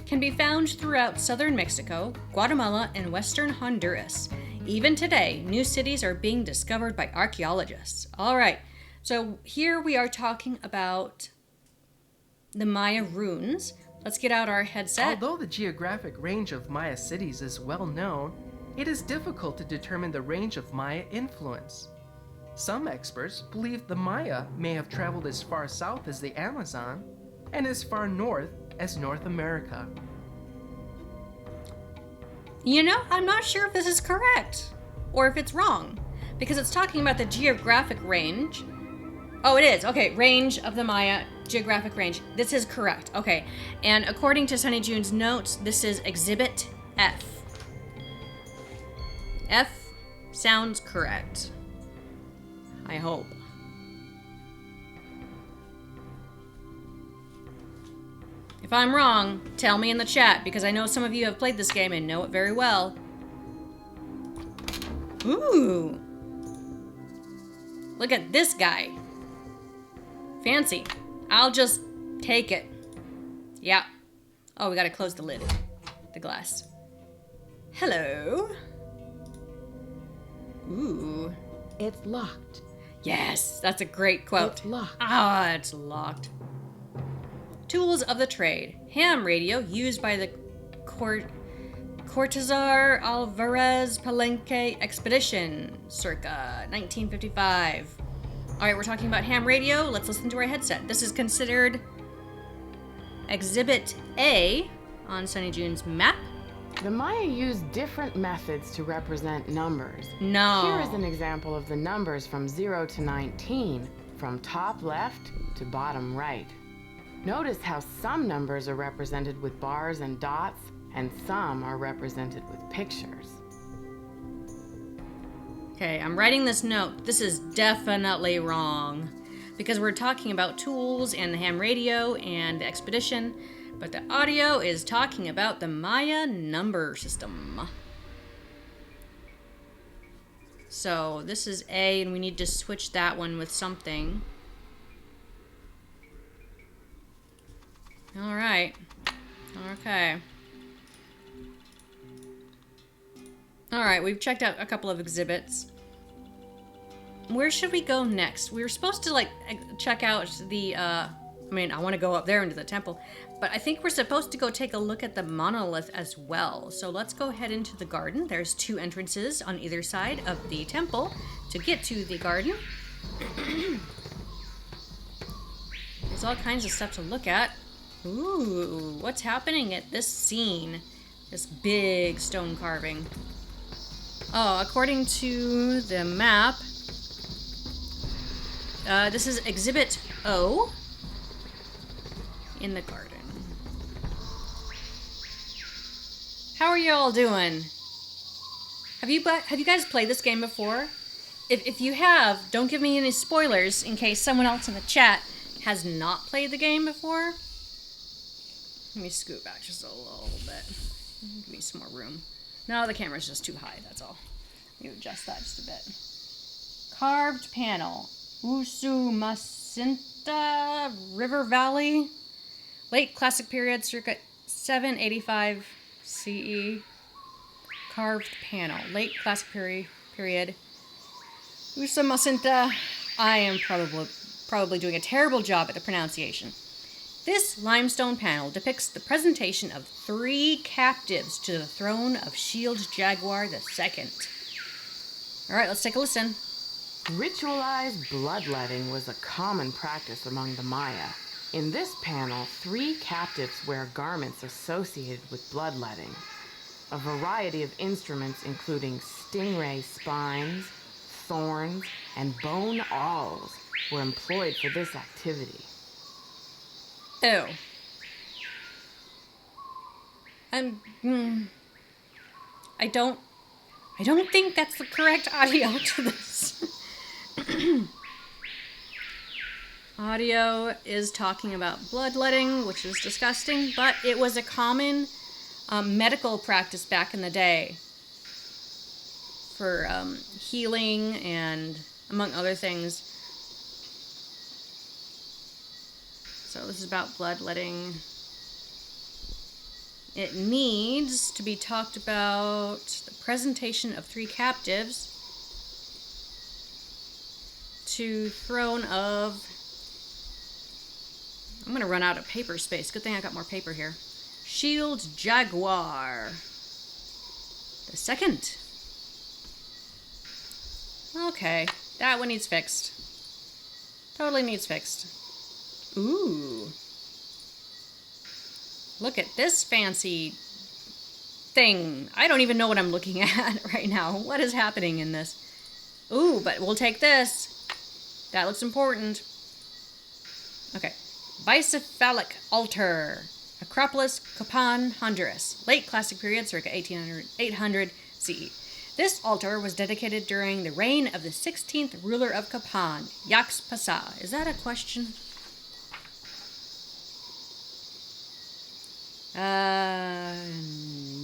can be found throughout southern Mexico, Guatemala, and western Honduras. Even today, new cities are being discovered by archaeologists. All right, so here we are talking about the Maya runes, Let's get out our headset. Although the geographic range of Maya cities is well known, it is difficult to determine the range of Maya influence. Some experts believe the Maya may have traveled as far south as the Amazon and as far north as North America. You know, I'm not sure if this is correct or if it's wrong, because it's talking about the geographic range. Oh, it is. Okay, range of the Maya, geographic range. This is correct. Okay, and according to Sunny June's notes, this is Exhibit F. F sounds correct. I hope. If I'm wrong, tell me in the chat, because I know some of you have played this game and know it very well. Ooh. Look at this guy. Fancy. I'll just take it. Yeah. Oh, we gotta close the lid. The glass. Hello. Ooh. It's locked. Yes, that's a great quote. It's locked. Ah, it's locked. Tools of the trade. Ham radio used by the Cortazar Alvarez Palenque expedition, circa 1955. All right, we're talking about ham radio. Let's listen to our headset. This is considered Exhibit A on Sunny June's map. The Maya used different methods to represent numbers. No. Here is an example of the numbers from 0 to 19, from top left to bottom right. Notice how some numbers are represented with bars and dots, and some are represented with pictures. Okay, I'm writing this note. This is definitely wrong, because we're talking about tools and the ham radio and the expedition, but the audio is talking about the Maya number system. So this is A, and we need to switch that one with something. All right. Okay. All right, we've checked out a couple of exhibits. Where should we go next? We were supposed to, like, check out the, I want to go up there into the temple, but I think we're supposed to go take a look at the monolith as well. So let's go head into the garden. There's 2 entrances on either side of the temple to get to the garden. There's all kinds of stuff to look at. Ooh, what's happening at this scene? This big stone carving. Oh, according to the map, this is Exhibit O in the garden. How are you all doing? Have you guys played this game before? If you have, don't give me any spoilers in case someone else in the chat has not played the game before. Let me scoot back just a little bit. Give me some more room. No, the camera's just too high, that's all. Let me adjust that just a bit. Carved panel. Usumacinta River Valley. Late Classic period, circa 785 CE. Carved panel. Late Classic period. Usumacinta. I am probably doing a terrible job at the pronunciation. This limestone panel depicts the presentation of 3 captives to the throne of Shield Jaguar II. Alright, let's take a listen. Ritualized bloodletting was a common practice among the Maya. In this panel, 3 captives wear garments associated with bloodletting. A variety of instruments including stingray spines, thorns, and bone awls were employed for this activity. Ew. I don't think that's the correct audio to this. Audio is talking about bloodletting, which is disgusting, but it was a common medical practice back in the day for healing and among other things. So this is about bloodletting. It needs to be talked about the presentation of 3 captives to throne of... I'm gonna run out of paper space. Good thing I got more paper here. Shield Jaguar. The second. Okay, that one needs fixed. Totally needs fixed. Ooh. Look at this fancy thing. I don't even know what I'm looking at right now. What is happening in this? Ooh, but we'll take this. That looks important. Okay. BICEPHALIC altar. Acropolis, Copan, Honduras. Late Classic period, circa 800 CE. This altar was dedicated during the reign of the 16th ruler of Copan, Yax Pasa. Is that a question?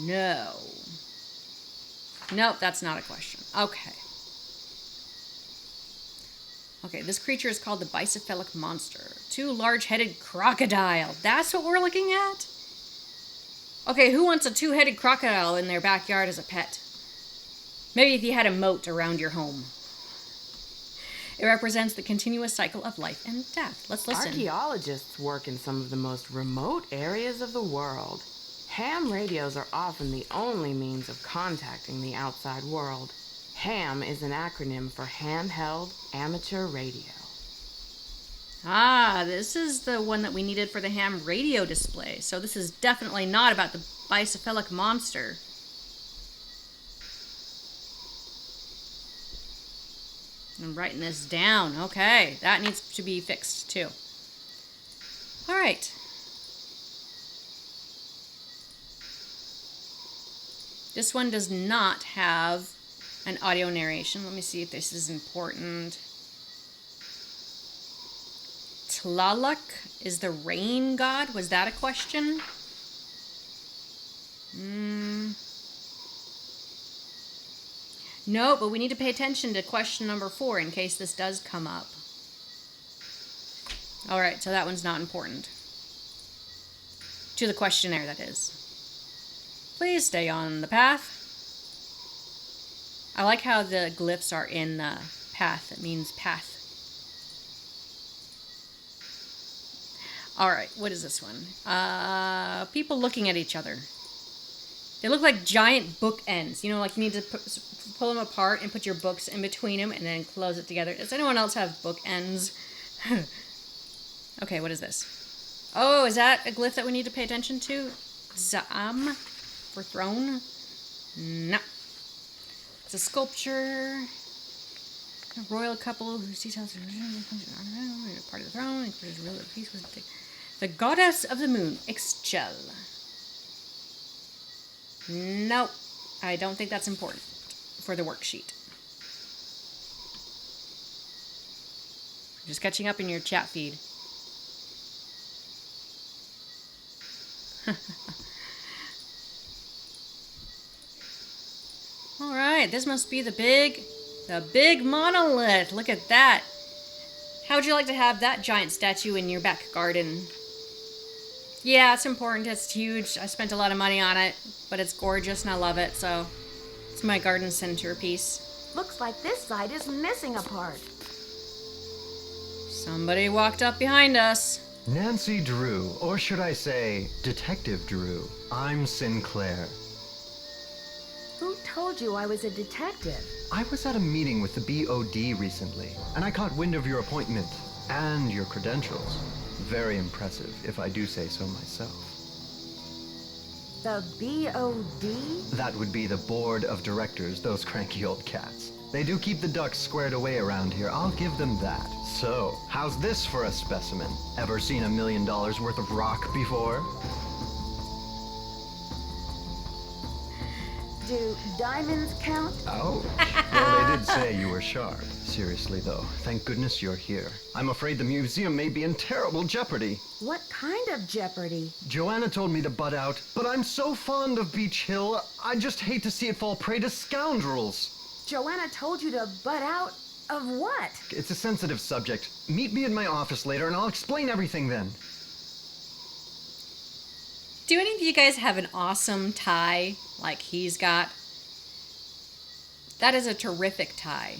No. Nope, that's not a question. Okay. Okay, this creature is called the BICEPHALIC monster. 2 large-headed crocodile. That's what we're looking at? Okay, who wants a 2-headed crocodile in their backyard as a pet? Maybe if you had a moat around your home. It represents the continuous cycle of life and death. Let's listen. Archaeologists work in some of the most remote areas of the world. Ham radios are often the only means of contacting the outside world. HAM is an acronym for Handheld Amateur Radio. Ah, this is the one that we needed for the ham radio display. So this is definitely not about the BICEPHALIC monster. I'm writing this down. Okay, that needs to be fixed too. All right. This one does not have an audio narration. Let me see if this is important. Tlaloc is the rain god. Was that a question? No, but we need to pay attention to question number 4 in case this does come up. All right, so that one's not important. To the questionnaire, that is. Please stay on the path. I like how the glyphs are in the path. It means path. All right, what is this one? People looking at each other. They look like giant bookends. You know, like you need to pull them apart and put your books in between them and then close it together. Does anyone else have bookends? Okay, what is this? Oh, is that a glyph that we need to pay attention to? Za'am for throne? No. It's a sculpture. A royal couple whose details are part of the throne. The goddess of the moon, Ixchel. Nope. I don't think that's important for the worksheet. I'm just catching up in your chat feed. All right, this must be the big monolith. Look at that. How would you like to have that giant statue in your back garden? Yeah, it's important. It's huge. I spent a lot of money on it, but it's gorgeous and I love it, so it's my garden centerpiece. Looks like this side is missing a part. Somebody walked up behind us. Nancy Drew, or should I say, Detective Drew. I'm Sinclair. Who told you I was a detective? I was at a meeting with the BOD recently, and I caught wind of your appointment and your credentials. Very impressive, if I do say so myself. The BOD? That would be the board of directors, those cranky old cats. They do keep the ducks squared away around here, I'll give them that. So, how's this for a specimen? Ever seen $1 million worth of rock before? Do diamonds count? Ouch. Well, they did say you were sharp. Seriously, though, thank goodness you're here. I'm afraid the museum may be in terrible jeopardy. What kind of jeopardy? Joanna told me to butt out, but I'm so fond of Beach Hill, I just hate to see it fall prey to scoundrels. Joanna told you to butt out? Of what? It's a sensitive subject. Meet me in my office later and I'll explain everything then. Do any of you guys have an awesome tie like he's got? That is a terrific tie.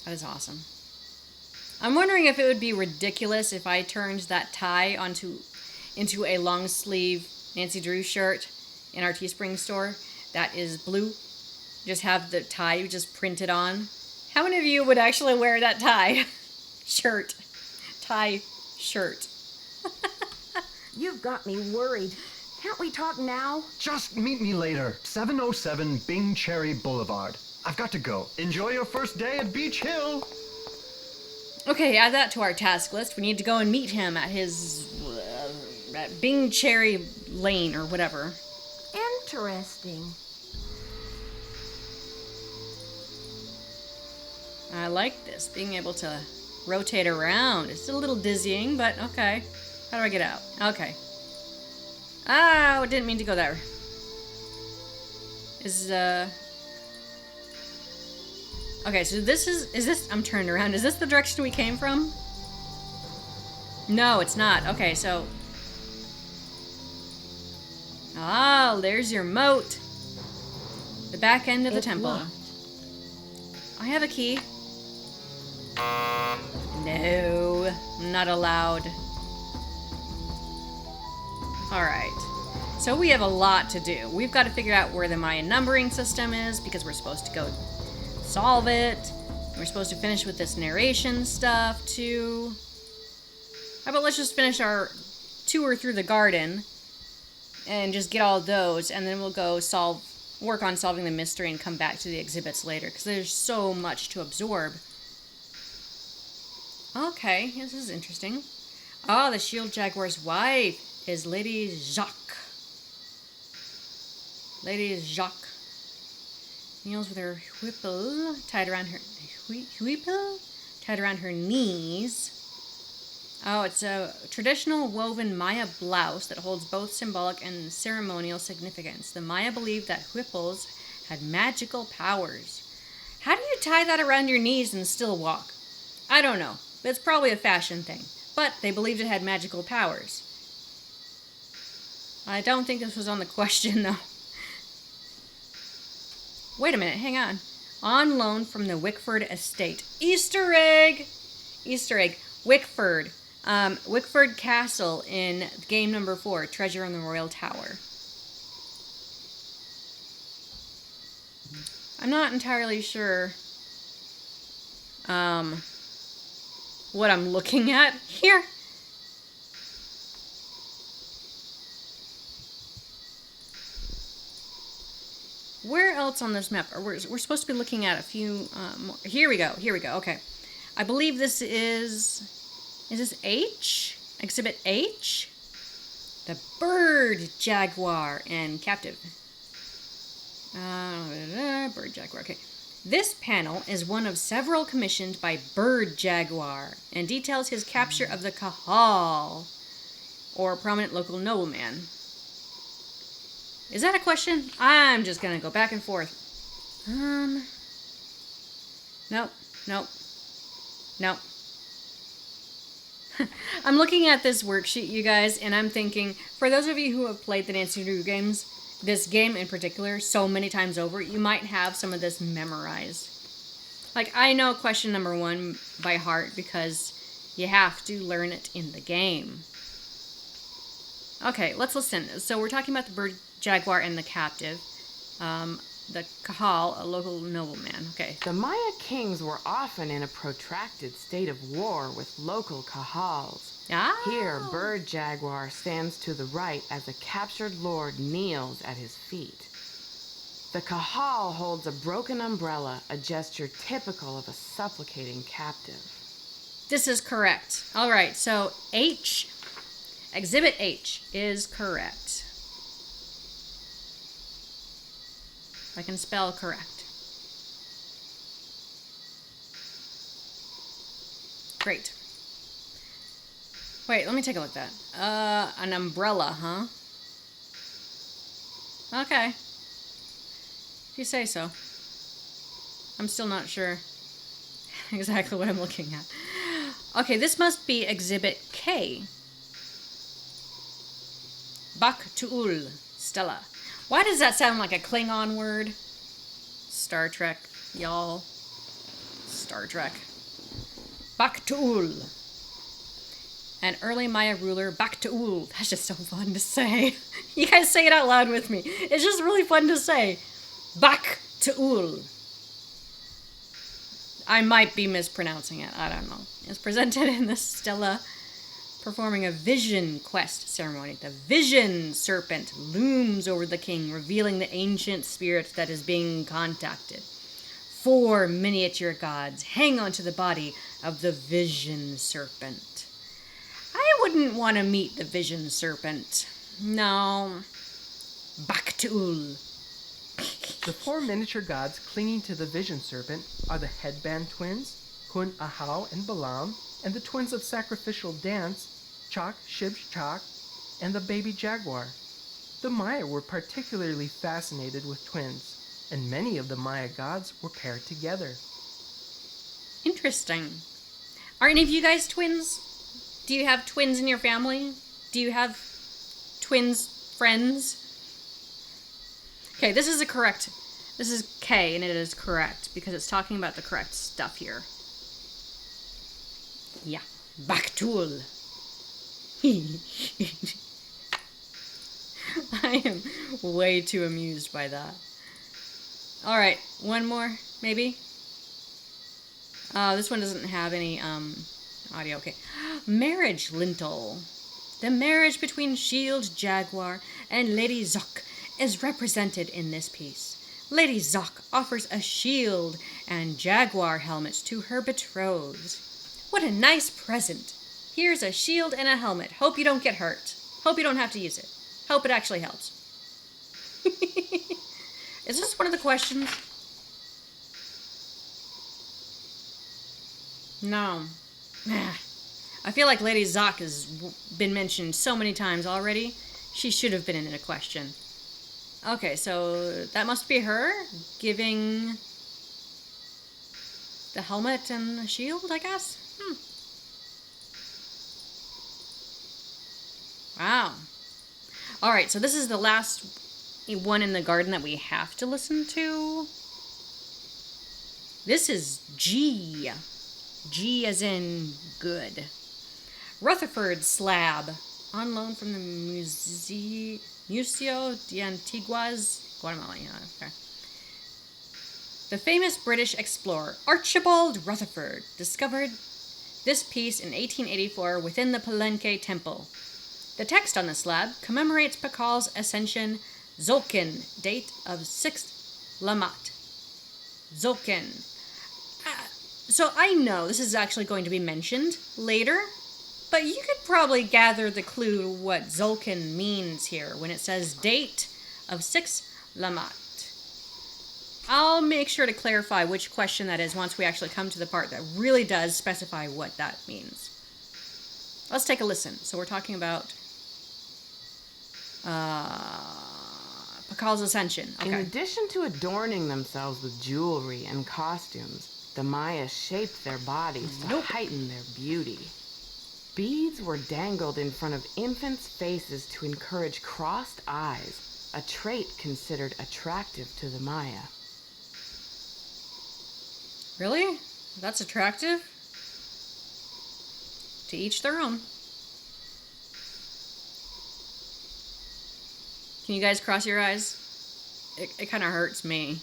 That is awesome. I'm wondering if it would be ridiculous if I turned that tie into a long sleeve Nancy Drew shirt in our Teespring store that is blue. Just have the tie just printed on. How many of you would actually wear that tie shirt? Tie shirt. You've got me worried. Can't we talk now? Just meet me later. 707 Bing Cherry Boulevard. I've got to go. Enjoy your first day at Beach Hill. Okay, add that to our task list. We need to go and meet him at his at Bing Cherry Lane or whatever. Interesting. I like this, being able to rotate around. It's a little dizzying, but okay. How do I get out? Okay. Oh, didn't mean to go there. Okay, so this is this, I'm turned around. Is this the direction we came from? No, it's not. Okay, so. Oh, there's your moat. The back end of the temple. Locked. I have a key. No, not allowed. Alright. So we have a lot to do. We've got to figure out where the Mayan numbering system is because we're supposed to go solve it. We're supposed to finish with this narration stuff too. How about let's just finish our tour through the garden and just get all those, and then we'll go work on solving the mystery and come back to the exhibits later because there's so much to absorb. Okay, this is interesting. Oh, the Shield Jaguar's wife is Lady Jacques. Lady Jacques kneels with her whipple tied around her knees. Oh, it's a traditional woven Maya blouse that holds both symbolic and ceremonial significance. The Maya believed that whipples had magical powers. How do you tie that around your knees and still walk? I don't know. It's probably a fashion thing. But they believed it had magical powers. I don't think this was on the question, though. Wait a minute, hang on. On loan from the Wickford estate. Easter egg! Easter egg. Wickford. Wickford Castle in game number 4, Treasure on the Royal Tower. I'm not entirely sure what I'm looking at here. Where else on this map? We're supposed to be looking at a few more. Here we go, okay. I believe this is this H? Exhibit H? The bird jaguar and captive. Bird jaguar, okay. This panel is one of several commissioned by Bird Jaguar and details his capture of the Kahal, or prominent local nobleman. Is that a question? I'm just gonna go back and forth. Nope. I'm looking at this worksheet, you guys, and I'm thinking, for those of you who have played the Nancy Drew games, this game in particular, so many times over, you might have some of this memorized. Like, I know question number 1 by heart because you have to learn it in the game. Okay, let's listen. So we're talking about the bird jaguar and the captive. The Kahal, a local nobleman. Okay. The Maya kings were often in a protracted state of war with local Kahals. Ah. Here, Bird Jaguar stands to the right as a captured lord kneels at his feet. The Kahal holds a broken umbrella, a gesture typical of a supplicating captive. This is correct. All right, so H, Exhibit H is correct. I can spell correct. Great. Wait, let me take a look at that. An umbrella, huh? Okay. If you say so. I'm still not sure exactly what I'm looking at. Okay, this must be Exhibit K. Baktu'ul, Stella. Why does that sound like a Klingon word? Star Trek, y'all. Star Trek. Baktu'ul. An early Maya ruler, Baktu'ul. That's just so fun to say. You guys say it out loud with me. It's just really fun to say. Baktu'ul. I might be mispronouncing it. I don't know. It's presented in the stela performing a vision quest ceremony. The vision serpent looms over the king, revealing the ancient spirit that is being contacted. 4 miniature gods hang onto the body of the vision serpent. I wouldn't want to meet the vision serpent. No. Baktu'ul. The 4 miniature gods clinging to the vision serpent are the headband twins, Hun, Ahau, and Balaam, and the twins of sacrificial dance, Chak, Shib, Chak, and the baby jaguar. The Maya were particularly fascinated with twins, and many of the Maya gods were paired together. Interesting. Are any of you guys twins? Do you have twins in your family? Do you have twins friends? Okay, this is correct. This is K, and it is correct, because it's talking about the correct stuff here. Yeah. Baktul. I am way too amused by that. Alright, one more, maybe? This one doesn't have any, audio. Okay. Marriage lintel. The marriage between Shield Jaguar and Lady Zoc is represented in this piece. Lady Zoc offers a shield and jaguar helmet to her betrothed. What a nice present. Here's a shield and a helmet. Hope you don't get hurt. Hope you don't have to use it. Hope it actually helps. Is this one of the questions? No. I feel like Lady Zoc has been mentioned so many times already. She should have been in a question. Okay, so that must be her giving the helmet and the shield, I guess? Wow. Alright, so this is the last one in the garden that we have to listen to. This is G. G as in good. Rutherford slab. On loan from the Museo de Antiguas, Guatemala. Yeah, okay. The famous British explorer Archibald Rutherford discovered this piece in 1884 within the Palenque Temple. The text on the slab commemorates Pakal's ascension, Zolkin, date of 6th Lamat. Zolkin. So I know this is actually going to be mentioned later, but you could probably gather the clue what Zolkin means here when it says date of 6th Lamat. I'll make sure to clarify which question that is once we actually come to the part that really does specify what that means. Let's take a listen. So we're talking about Pakal's ascension. Okay. In addition to adorning themselves with jewelry and costumes, the Maya shaped their bodies to heighten their beauty. Beads were dangled in front of infants' faces to encourage crossed eyes, a trait considered attractive to the Maya. Really? That's attractive? To each their own. Can you guys cross your eyes? It kind of hurts me.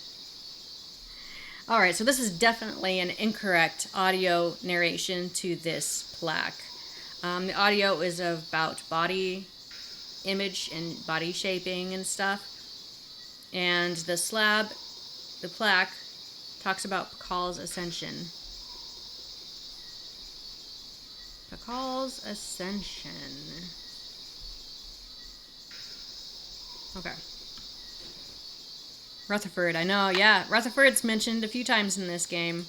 Alright, so this is definitely an incorrect audio narration to this plaque. The audio is about body image and body shaping and stuff. And the slab, the plaque, talks about Pakal's ascension. Pakal's ascension. Okay. Rutherford, I know, yeah. Rutherford's mentioned a few times in this game.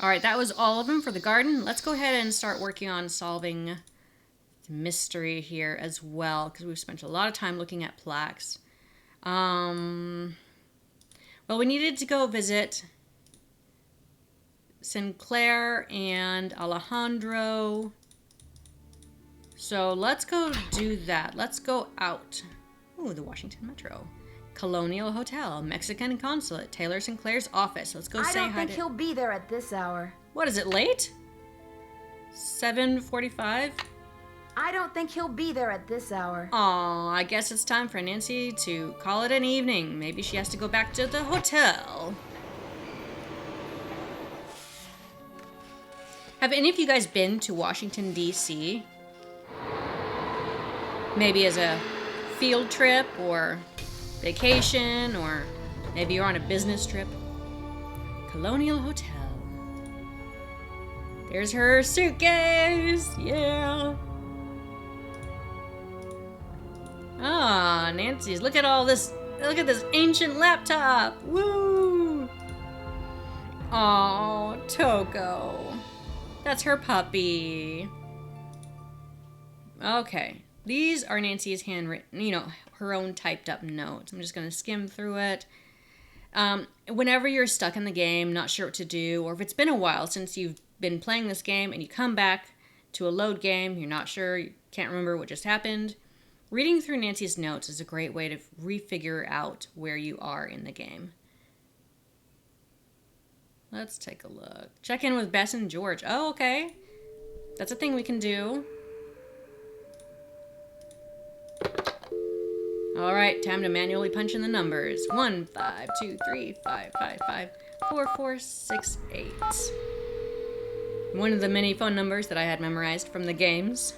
Alright, that was all of them for the garden. Let's go ahead and start working on solving the mystery here as well, because we've spent a lot of time looking at plaques. Well, we needed to go visit Sinclair and Alejandro. So let's go do that. Let's go out. Ooh, the Washington Metro. Colonial Hotel, Mexican Consulate, Taylor Sinclair's office. Let's go I say don't hi think to... he'll be there at this hour. What is it, late? 7:45? I don't think he'll be there at this hour. Aw, I guess it's time for Nancy to call it an evening. Maybe she has to go back to the hotel. Have any of you guys been to Washington, D.C.? Maybe as a field trip or vacation, or maybe you're on a business trip. Colonial Hotel. There's her suitcase! Yeah! Ah, Nancy's. Look at all this. Look at this ancient laptop. Woo! Oh, Toko. That's her puppy. Okay. These are Nancy's handwritten, her own typed up notes. I'm just going to skim through it. Whenever you're stuck in the game, not sure what to do, or if it's been a while since you've been playing this game and you come back to a load game, you're not sure, you can't remember what just happened, reading through Nancy's notes is a great way to refigure out where you are in the game. Let's take a look. Check in with Bess and George. Oh, okay. That's a thing we can do. All right, time to manually punch in the numbers. 1 5 2 3 5 5 5 4 4 6 8. One of the many phone numbers that I had memorized from the games.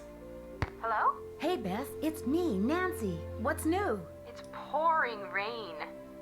Hello? Hey, Beth, it's me, Nancy. What's new? It's pouring rain.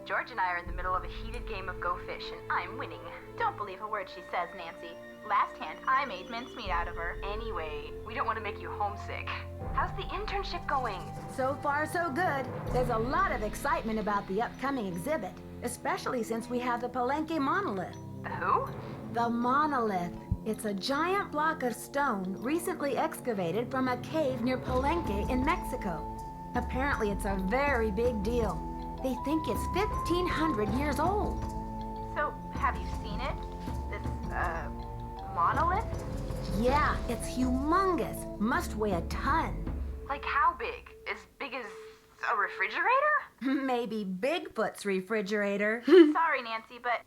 George and I are in the middle of a heated game of Go Fish, and I'm winning. Don't believe a word she says, Nancy. Last hand, I made mincemeat out of her. Anyway, we don't want to make you homesick. How's the internship going? So far, so good. There's a lot of excitement about the upcoming exhibit, especially since we have the Palenque monolith. The who? The monolith. It's a giant block of stone recently excavated from a cave near Palenque in Mexico. Apparently, it's a very big deal. They think it's 1,500 years old. So, have you seen it? This, monolith? Yeah, it's humongous. Must weigh a ton. Like how big? As big as a refrigerator? Maybe Bigfoot's refrigerator. Sorry, Nancy, but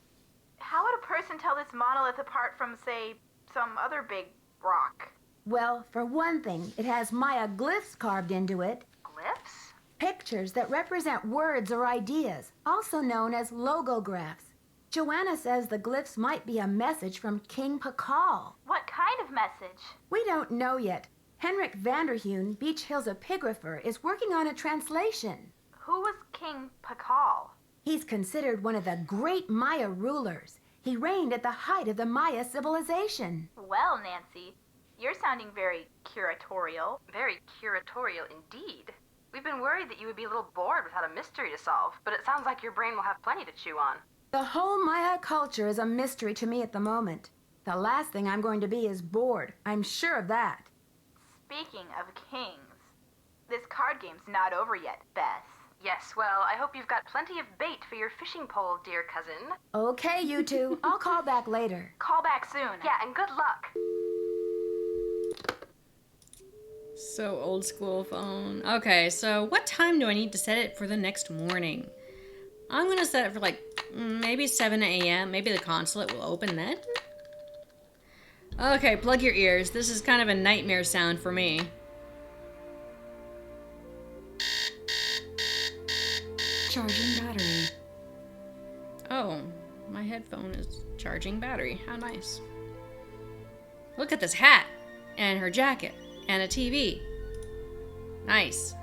how would a person tell this monolith apart from, say, some other big rock? Well, for one thing, it has Maya glyphs carved into it. Glyphs? Pictures that represent words or ideas, also known as logographs. Joanna says the glyphs might be a message from King Pakal. What kind of message? We don't know yet. Henrik Vanderheun, Beach Hill's epigrapher, is working on a translation. Who was King Pakal? He's considered one of the great Maya rulers. He reigned at the height of the Maya civilization. Well, Nancy, you're sounding very curatorial. Very curatorial indeed. We've been worried that you would be a little bored without a mystery to solve, but it sounds like your brain will have plenty to chew on. The whole Maya culture is a mystery to me at the moment. The last thing I'm going to be is bored. I'm sure of that. Speaking of kings, this card game's not over yet, Beth. Yes, well, I hope you've got plenty of bait for your fishing pole, dear cousin. Okay, you two. I'll call back later. Call back soon. Yeah, and good luck. So old school phone. Okay, so what time do I need to set it for the next morning? I'm gonna set it for like maybe 7 a.m. Maybe the consulate will open then. Okay, plug your ears. This is kind of a nightmare sound for me. Charging battery. Oh, my headphone is charging battery. How nice. Look at this hat and her jacket and a TV. Nice.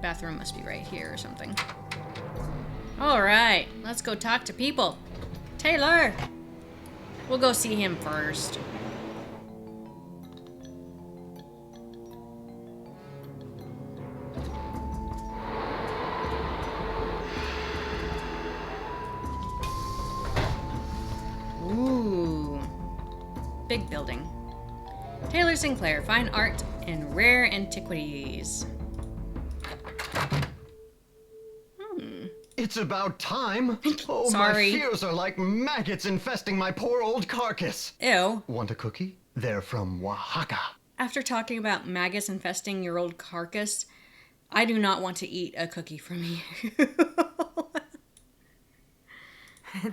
Bathroom must be right here or something. All right, let's go talk to people. Taylor! We'll go see him first. Ooh. Big building. Taylor Sinclair, Fine Art and Rare Antiquities. It's about time. Oh, Sorry. my fears are like maggots infesting my poor old carcass. Ew. Want a cookie? They're from Oaxaca. After talking about maggots infesting your old carcass, I do not want to eat a cookie from you.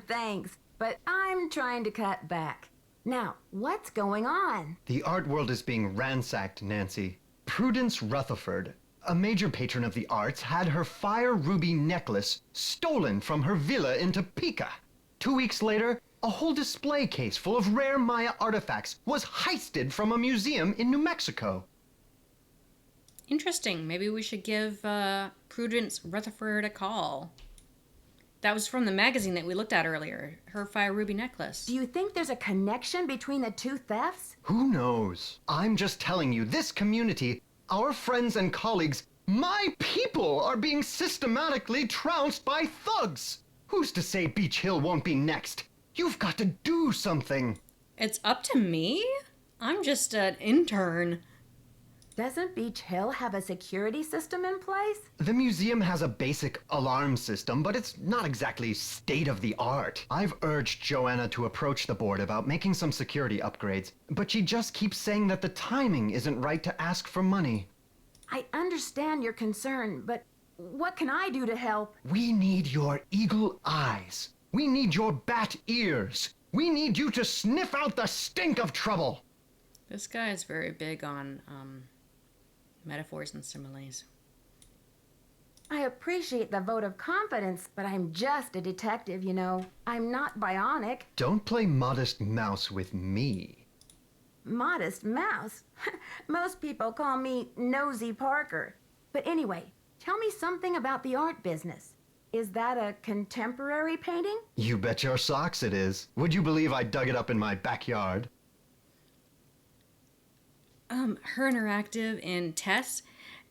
Thanks, but I'm trying to cut back. Now, what's going on? The art world is being ransacked, Nancy. Prudence Rutherford, a major patron of the arts, had her fire ruby necklace stolen from her villa in Topeka. 2 weeks later, a whole display case full of rare Maya artifacts was heisted from a museum in New Mexico. Interesting. Maybe we should give Prudence Rutherford a call. That was from the magazine that we looked at earlier. Her fire ruby necklace. Do you think there's a connection between the two thefts? Who knows? I'm just telling you, this community, our friends and colleagues, my people are being systematically trounced by thugs. Who's to say Beach Hill won't be next? You've got to do something. It's up to me? I'm just an intern. Doesn't Beach Hill have a security system in place? The museum has a basic alarm system, but it's not exactly state-of-the-art. I've urged Joanna to approach the board about making some security upgrades, but she just keeps saying that the timing isn't right to ask for money. I understand your concern, but what can I do to help? We need your eagle eyes. We need your bat ears. We need you to sniff out the stink of trouble. This guy is very big on metaphors and similes. I appreciate the vote of confidence, but I'm just a detective, you know. I'm not bionic. Don't play modest mouse with me. Modest mouse? Most people call me Nosy Parker. But anyway, tell me something about the art business. Is that a contemporary painting? You bet your socks it is. Would you believe I dug it up in my backyard? HeR Interactive and Tess,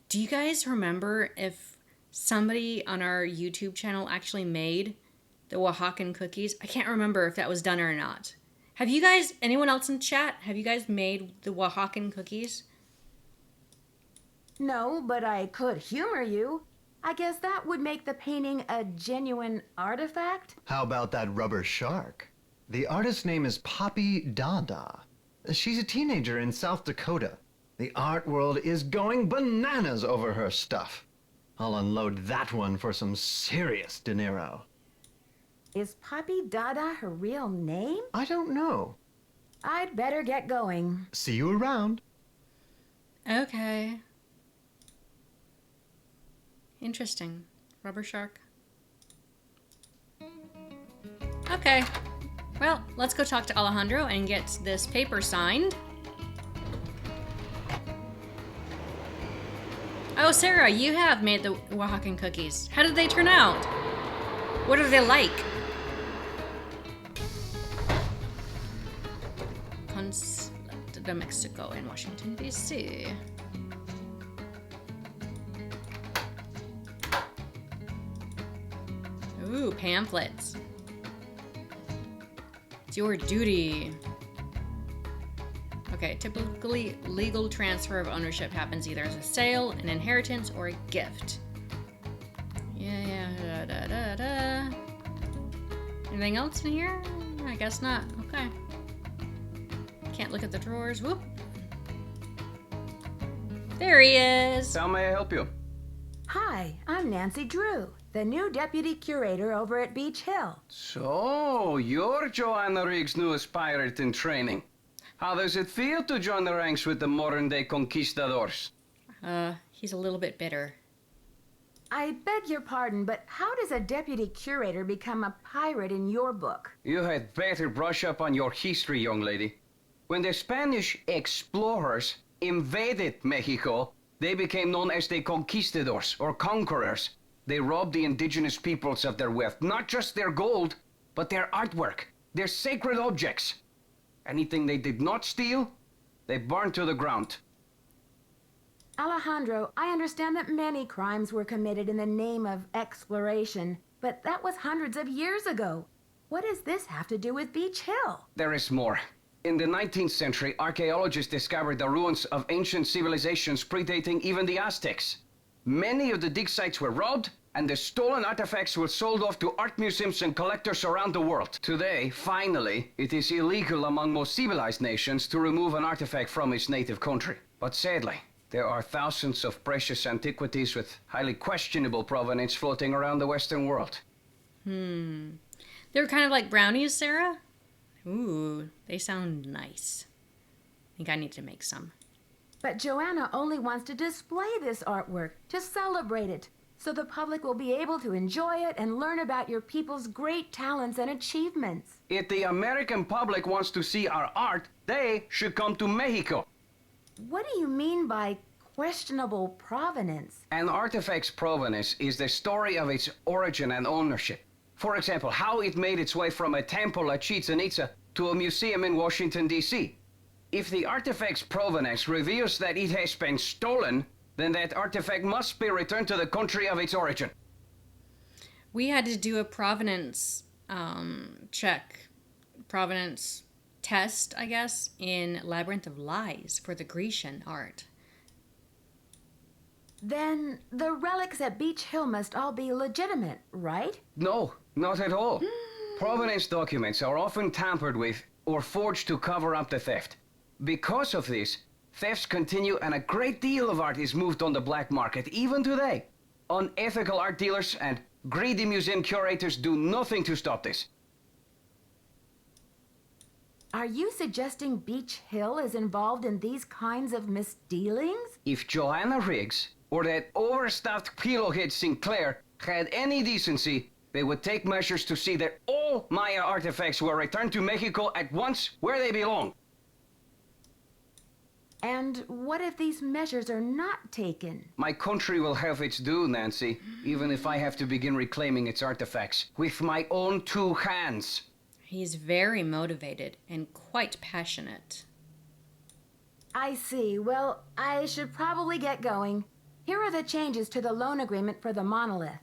do you guys remember if somebody on our YouTube channel actually made the Oaxacan cookies? I can't remember if that was done or not. Have you guys, anyone else in chat, have you guys made the Oaxacan cookies? No, but I could humor you. I guess that would make the painting a genuine artifact? How about that rubber shark? The artist's name is Poppy Dada. She's a teenager in South Dakota. The art world is going bananas over her stuff. I'll unload that one for some serious dinero. Is Poppy Dada her real name? I don't know. I'd better get going. See you around. Okay. Interesting. Rubber shark. Okay. Well, let's go talk to Alejandro and get this paper signed. Oh, Sarah, you have made the Oaxacan cookies. How did they turn out? What are they like? Consulate de Mexico in Washington, D.C. Ooh, pamphlets. It's your duty. Okay, typically legal transfer of ownership happens either as a sale, an inheritance, or a gift. Yeah, da da da. Anything else in here? I guess not. Okay. Can't look at the drawers. Whoop. There he is. How may I help you? Hi, I'm Nancy Drew, the new deputy curator over at Beach Hill. So, you're Joanna Riggs' newest pirate in training. How does it feel to join the ranks with the modern-day conquistadors? He's a little bit bitter. I beg your pardon, but how does a deputy curator become a pirate in your book? You had better brush up on your history, young lady. When the Spanish explorers invaded Mexico, they became known as the conquistadors, or conquerors. They robbed the indigenous peoples of their wealth, not just their gold, but their artwork, their sacred objects. Anything they did not steal, they burned to the ground. Alejandro, I understand that many crimes were committed in the name of exploration, but that was hundreds of years ago. What does this have to do with Beach Hill? There is more. In the 19th century, archaeologists discovered the ruins of ancient civilizations predating even the Aztecs. Many of the dig sites were robbed, and the stolen artifacts were sold off to art museums and collectors around the world. Today, finally, it is illegal among most civilized nations to remove an artifact from its native country. But sadly, There are thousands of precious antiquities with highly questionable provenance floating around the Western world. They're kind of like brownies, Sarah? Ooh, they sound nice. I think I need to make some. But Joanna only wants to display this artwork, to celebrate it, so the public will be able to enjoy it and learn about your people's great talents and achievements. If the American public wants to see our art, they should come to Mexico. What do you mean by questionable provenance? An artifact's provenance is the story of its origin and ownership. For example, how it made its way from a temple at Chichen Itza to a museum in Washington, D.C. If the artifact's provenance reveals that it has been stolen, then that artifact must be returned to the country of its origin. We had to do a provenance provenance test, I guess, in Labyrinth of Lies for the Grecian art. Then the relics at Beach Hill must all be legitimate, right? No, not at all. Provenance documents are often tampered with or forged to cover up the theft. Because of this, thefts continue and a great deal of art is moved on the black market, even today. Unethical art dealers and greedy museum curators do nothing to stop this. Are you suggesting Beach Hill is involved in these kinds of misdealings? If Joanna Riggs or that overstuffed pillowhead Sinclair had any decency, they would take measures to see that all Maya artifacts were returned to Mexico at once where they belong. And what if these measures are not taken? My country will have its due, Nancy, even if I have to begin reclaiming its artifacts with my own two hands. He's very motivated and quite passionate. I see. Well, I should probably get going. Here are the changes to the loan agreement for the monolith.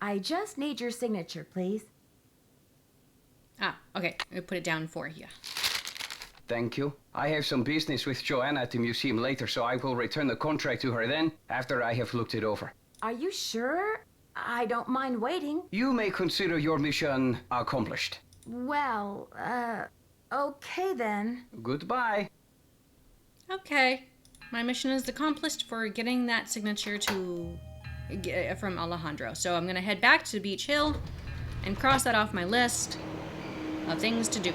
I just need your signature, please. Ah, okay. I'll put it down for you. Thank you. I have some business with Joanna at the museum later, so I will return the contract to her then, after I have looked it over. Are you sure? I don't mind waiting. You may consider your mission accomplished. Well, okay then. Goodbye. Okay. My mission is accomplished for getting that signature from Alejandro. So I'm going to head back to Beach Hill and cross that off my list of things to do.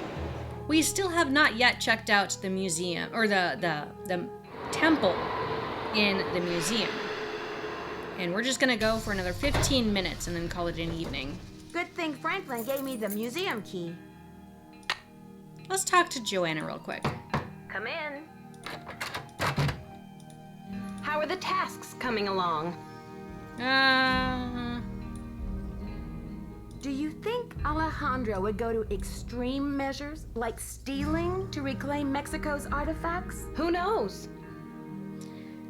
We still have not yet checked out the museum, or the temple in the museum. And we're just gonna go for another 15 minutes and then call it an evening. Good thing Franklin gave me the museum key. Let's talk to Joanna real quick. Come in. How are the tasks coming along? Do you think Alejandro would go to extreme measures, like stealing, to reclaim Mexico's artifacts? Who knows?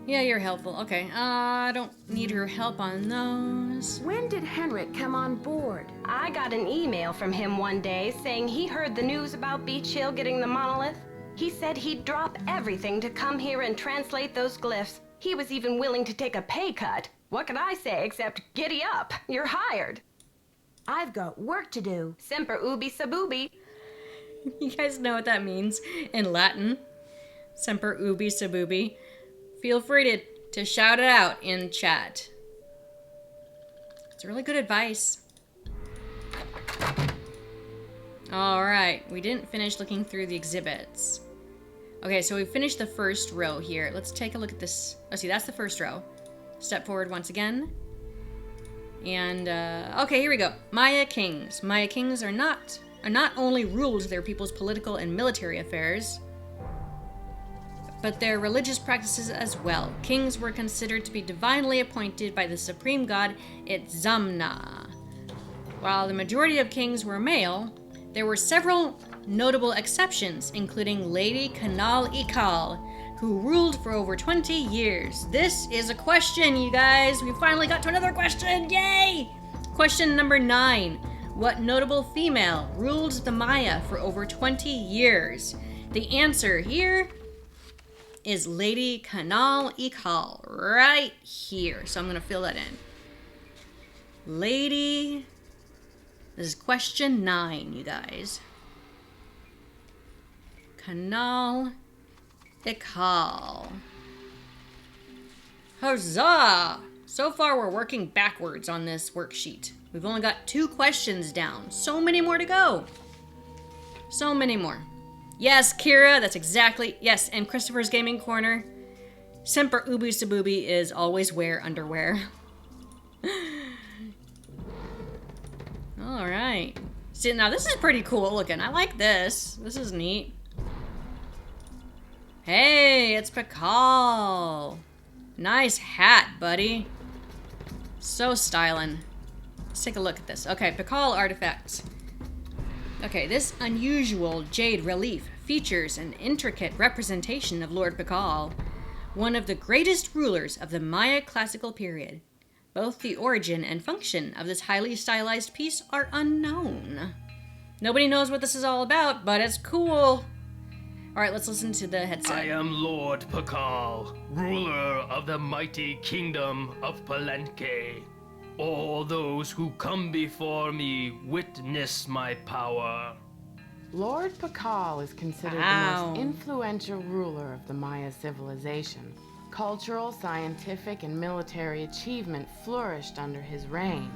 Yeah, you're helpful. Okay, I don't need your help on those. When did Henrik come on board? I got an email from him one day saying he heard the news about Beach Hill getting the monolith. He said he'd drop everything to come here and translate those glyphs. He was even willing to take a pay cut. What could I say except giddy up? You're hired. I've got work to do. Semper ubi sub ubi. You guys know what that means in Latin? Semper ubi sub ubi. Feel free to shout it out in chat. It's really good advice. Alright, we didn't finish looking through the exhibits. Okay, so we finished the first row here. Let's take a look at this. Let's see, that's the first row. Step forward once again. And, okay, here we go. Maya kings. Maya kings are not only ruled their people's political and military affairs, but their religious practices as well. Kings were considered to be divinely appointed by the supreme god Itzamna. While the majority of kings were male, there were several notable exceptions, including Lady Kanal Ikal, who ruled for over 20 years. This is a question, you guys. We finally got to another question. Yay! Question number 9. What notable female ruled the Maya for over 20 years? The answer here is Lady Kanal Ikal, right here. So I'm going to fill that in. Lady... This is question 9, you guys. Kanal Ikal. Huzzah! So far, we're working backwards on this worksheet. We've only got 2 questions down. So many more to go. So many more. Yes, Kira, that's exactly... Yes, and Christopher's Gaming Corner. Semper Ubu Sabubi is always wear underwear. Alright. See, now this is pretty cool looking. I like this. This is neat. Hey, it's Pakal. Nice hat, buddy. So styling. Let's take a look at this. Okay, Pakal artifacts. Okay, this unusual jade relief features an intricate representation of Lord Pakal, one of the greatest rulers of the Maya classical period. Both the origin and function of this highly stylized piece are unknown. Nobody knows what this is all about, but it's cool. Alright, let's listen to the headset. I am Lord Pakal, ruler of the mighty kingdom of Palenque. All those who come before me witness my power. Lord Pakal is considered the most influential ruler of the Maya civilization. Cultural, scientific, and military achievement flourished under his reign.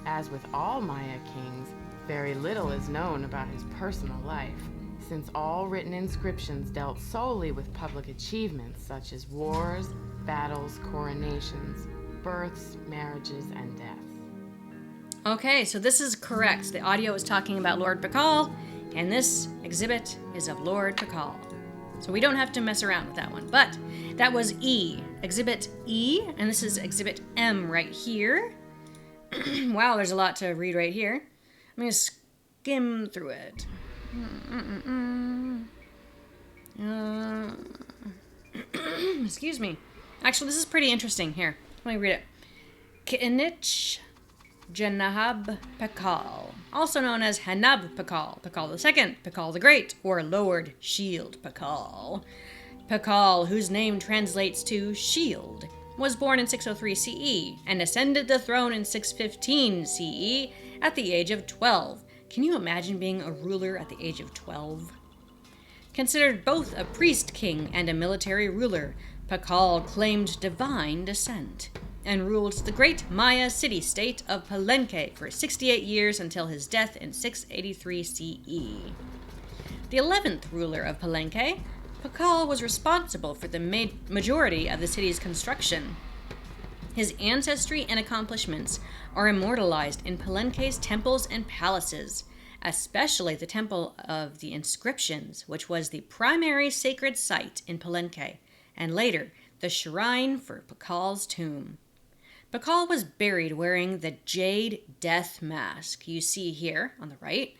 As with all Maya kings, very little is known about his personal life, since all written inscriptions dealt solely with public achievements such as wars, battles, coronations, births, marriages, and deaths. Okay, so this is correct. The audio is talking about Lord Pakal, and this exhibit is of Lord Pakal. So we don't have to mess around with that one. But that was E, Exhibit E, and this is Exhibit M right here. Wow, there's a lot to read right here. I'm going to skim through it. Excuse me. Actually, this is pretty interesting. Here, let me read it. Kinich Janahab Pakal, also known as Hanab Pakal, Pakal II, Pakal the Great, or Lord Shield Pakal. Pakal, whose name translates to shield, was born in 603 CE and ascended the throne in 615 CE at the age of 12. Can you imagine being a ruler at the age of 12? Considered both a priest king and a military ruler, Pakal claimed divine descent and ruled the great Maya city-state of Palenque for 68 years until his death in 683 CE. The 11th ruler of Palenque, Pakal was responsible for the majority of the city's construction. His ancestry and accomplishments are immortalized in Palenque's temples and palaces, especially the Temple of the Inscriptions, which was the primary sacred site in Palenque, and later the shrine for Pakal's tomb. Pakal was buried wearing the jade death mask you see here on the right.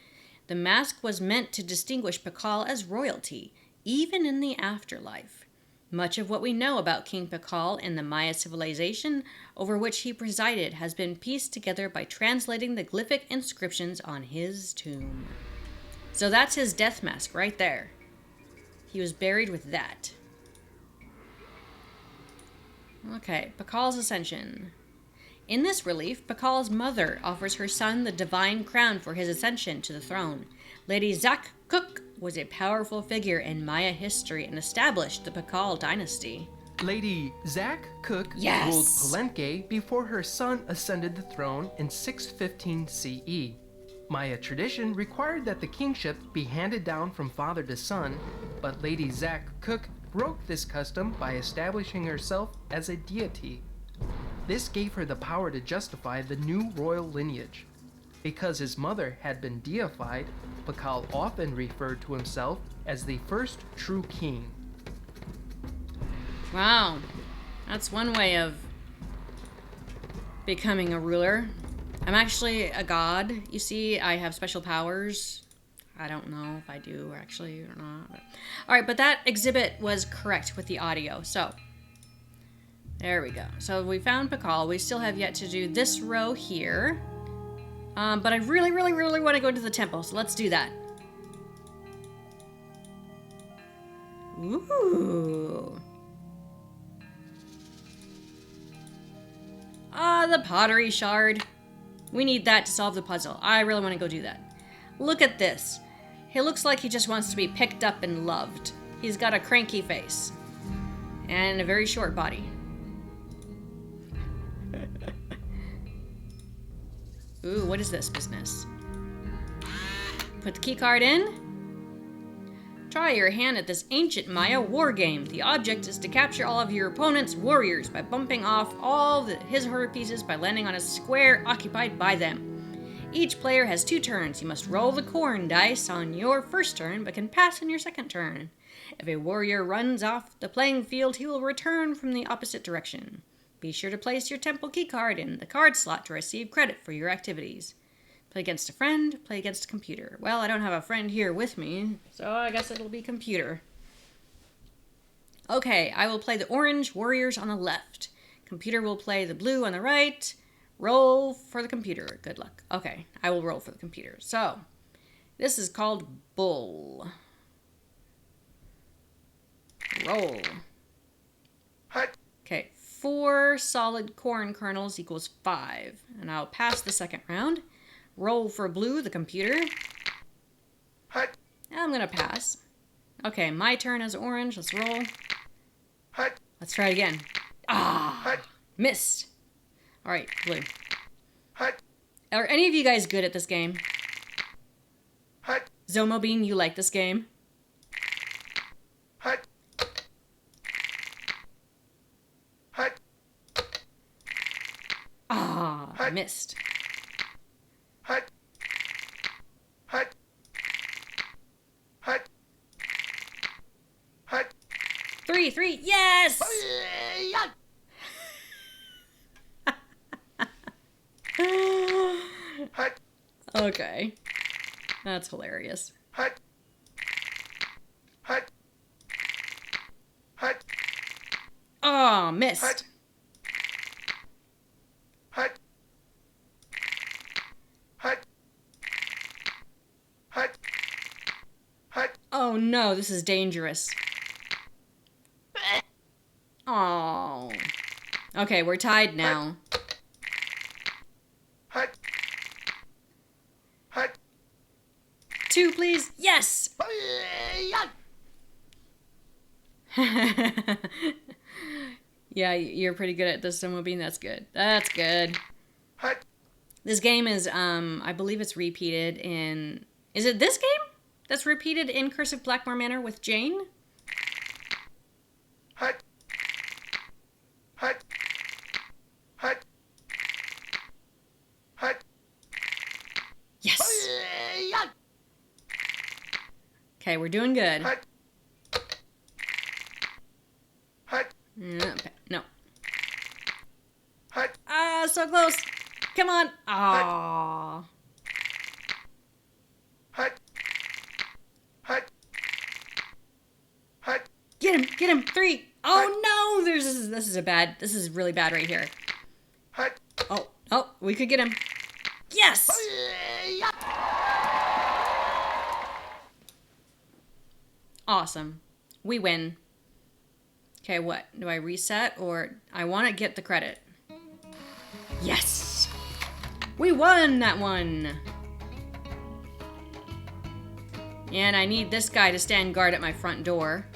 The mask was meant to distinguish Pakal as royalty, even in the afterlife. Much of what we know about King Pakal and the Maya civilization over which he presided has been pieced together by translating the glyphic inscriptions on his tomb. So that's his death mask right there. He was buried with that. Okay, Pakal's ascension. In this relief, Pakal's mother offers her son the divine crown for his ascension to the throne. Lady Zak Cook was a powerful figure in Maya history and established the Pakal dynasty. Lady Zak Cook ruled Palenque before her son ascended the throne in 615 CE. Maya tradition required that the kingship be handed down from father to son, but Lady Zak Cook broke this custom by establishing herself as a deity. This gave her the power to justify the new royal lineage. Because his mother had been deified, Pakal often referred to himself as the first true king. Wow, that's one way of becoming a ruler. I'm actually a god. You see, I have special powers. I don't know if I do actually or not. All right, but that exhibit was correct with the audio. So there we go. So we found Pakal. We still have yet to do this row here. But I really want to go to the temple, so let's do that. Ooh. Ah, the pottery shard. We need that to solve the puzzle. I really want to go do that. Look at this. He looks like he just wants to be picked up and loved. He's got a cranky face. And a very short body. Ooh, what is this business? Put the key card in. Try your hand at this ancient Maya war game. The object is to capture all of your opponent's warriors by bumping off all his or her pieces by landing on a square occupied by them. Each player has 2 turns. You must roll the corn dice on your first turn, but can pass on your second turn. If a warrior runs off the playing field, he will return from the opposite direction. Be sure to place your temple keycard in the card slot to receive credit for your activities. Play against a friend, play against a computer. Well, I don't have a friend here with me, so I guess it'll be computer. Okay, I will play the orange warriors on the left. Computer will play the blue on the right. Roll for the computer. Good luck. Okay, I will roll for the computer. So, this is called bull. Roll. Okay, 4 solid corn kernels equals 5. And I'll pass the second round. Roll for blue, the computer. I'm gonna pass. Okay, my turn as orange. Let's roll. Let's try it again. Ah! Missed. Alright, blue. Are any of you guys good at this game? Zomobean, you like this game? Ah, missed. 3, yes! Okay. That's hilarious. Oh, missed. Oh no, this is dangerous. Oh. Okay, we're tied now. Two, please. Yes! Yeah, you're pretty good at this, Zomobean. That's good. That's good. This game is, I believe it's repeated in... Is it this game that's repeated in Curse of Blackmore Manor with Jane? Yes! Okay, we're doing good. No. Ah, so close. Come on. Aww. Get him. 3. Oh no, this is really bad right here. Oh, we could get him. Yes! Awesome. We win. Okay, what? Do I reset or I want to get the credit? Yes! We won that one! And I need this guy to stand guard at my front door.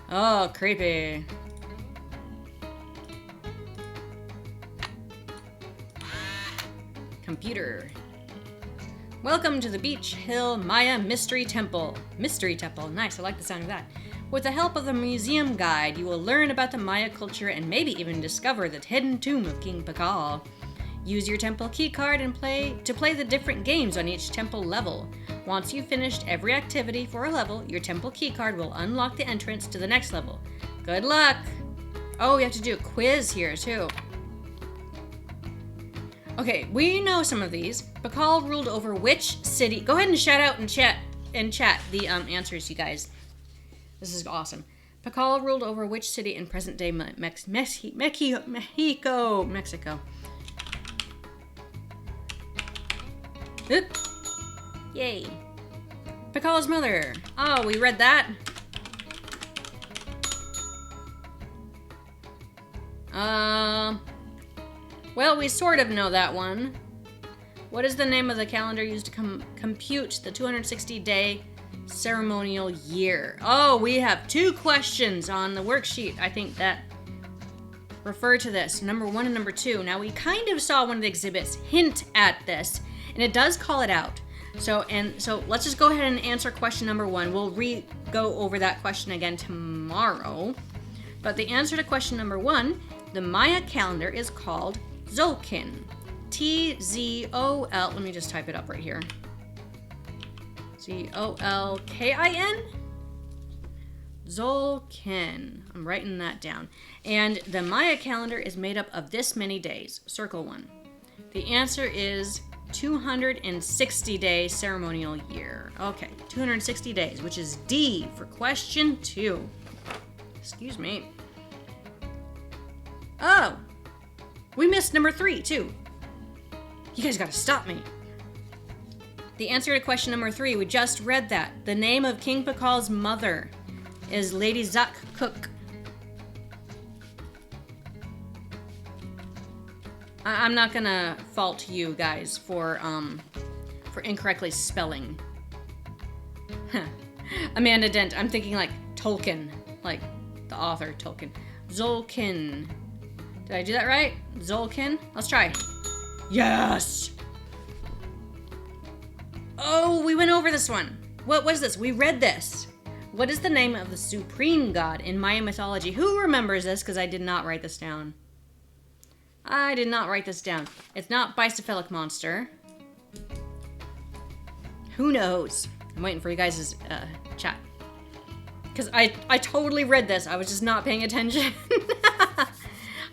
Oh, creepy. Computer. Welcome to the Beach Hill Maya Mystery Temple. Mystery Temple. Nice, I like the sound of that. With the help of the museum guide, you will learn about the Maya culture and maybe even discover the hidden tomb of King Pakal. Use your temple keycard and play the different games on each temple level. Once you've finished every activity for a level, your temple keycard will unlock the entrance to the next level. Good luck! Oh, we have to do a quiz here, too. Okay, we know some of these. Pakal ruled over which city... Go ahead and shout out in chat the answers, you guys. This is awesome. Pakal ruled over which city in present-day Mexico. Oop. Yay. Pakal's mother. Oh, we read that. Well, we sort of know that one. What is the name of the calendar used to compute the 260-day ceremonial year? Oh, we have 2 questions on the worksheet. I think that refer to this, number 1 and number 2. Now, we kind of saw one of the exhibits hint at this, and it does call it out. So let's just go ahead and answer question number 1. We'll go over that question again tomorrow. But the answer to question number 1, the Maya calendar is called Tzolk'in. Tzol, let me just type it up right here. Zolkin? Tzolk'in. I'm writing that down. And the Maya calendar is made up of this many days. Circle 1. The answer is 260-day ceremonial year. Okay, 260 days, which is D for question 2. Excuse me. Oh, we missed number 3 too. You guys gotta stop me. The answer to question number 3, we just read that. The name of King Pakal's mother is Lady Zak Cook. I'm not gonna fault you guys for incorrectly spelling. Amanda Dent, I'm thinking like Tolkien, like the author Tolkien. Tzolk'in. Did I do that right? Tzolk'in? Let's try. Yes! Oh, we went over this one. What was this? We read this. What is the name of the supreme god in Maya mythology? Who remembers this? Because I did not write this down. I did not write this down. It's not BICEPHALIC monster. Who knows? I'm waiting for you guys' chat. Because I totally read this. I was just not paying attention.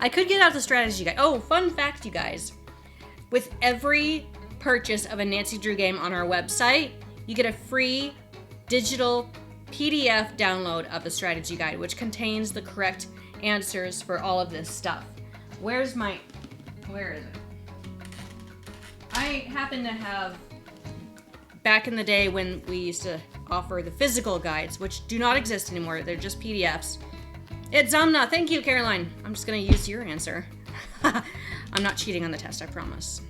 I could get out the strategy guide. Oh, fun fact, you guys. With every purchase of a Nancy Drew game on our website, you get a free digital PDF download of the strategy guide, which contains the correct answers for all of this stuff. Where is it? I happen to have, back in the day when we used to offer the physical guides, which do not exist anymore, they're just PDFs. It's Zamna. Thank you, Caroline. I'm just gonna use your answer. I'm not cheating on the test, I promise.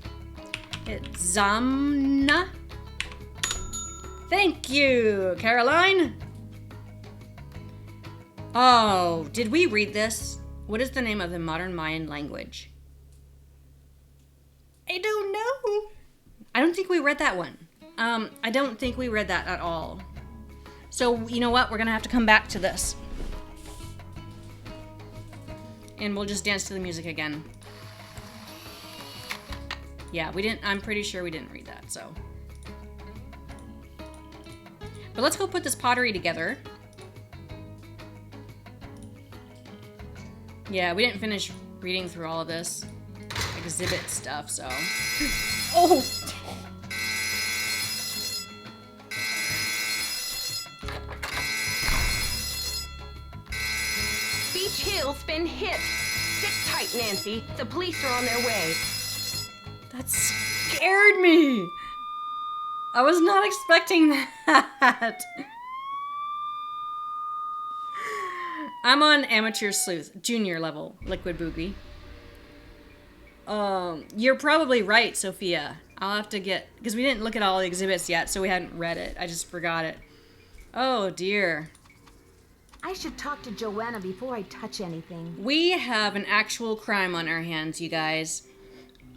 It's Zamna. Thank you, Caroline. Oh, did we read this? What is the name of the modern Mayan language? I don't know. I don't think we read that one. I don't think we read that at all. So, you know what? We're gonna have to come back to this. And we'll just dance to the music again. Yeah, we didn't, I'm pretty sure we didn't read that, so. But let's go put this pottery together. Yeah, we didn't finish reading through all of this exhibit stuff, so. Oh! Beach Hill's been hit. Sit tight, Nancy. The police are on their way. That scared me. I was not expecting that. I'm on Amateur Sleuth, junior level, Liquid Boogie. You're probably right, Sophia. I'll have to get, because we didn't look at all the exhibits yet, so we hadn't read it. I just forgot it. Oh dear. I should talk to Joanna before I touch anything. We have an actual crime on our hands, you guys.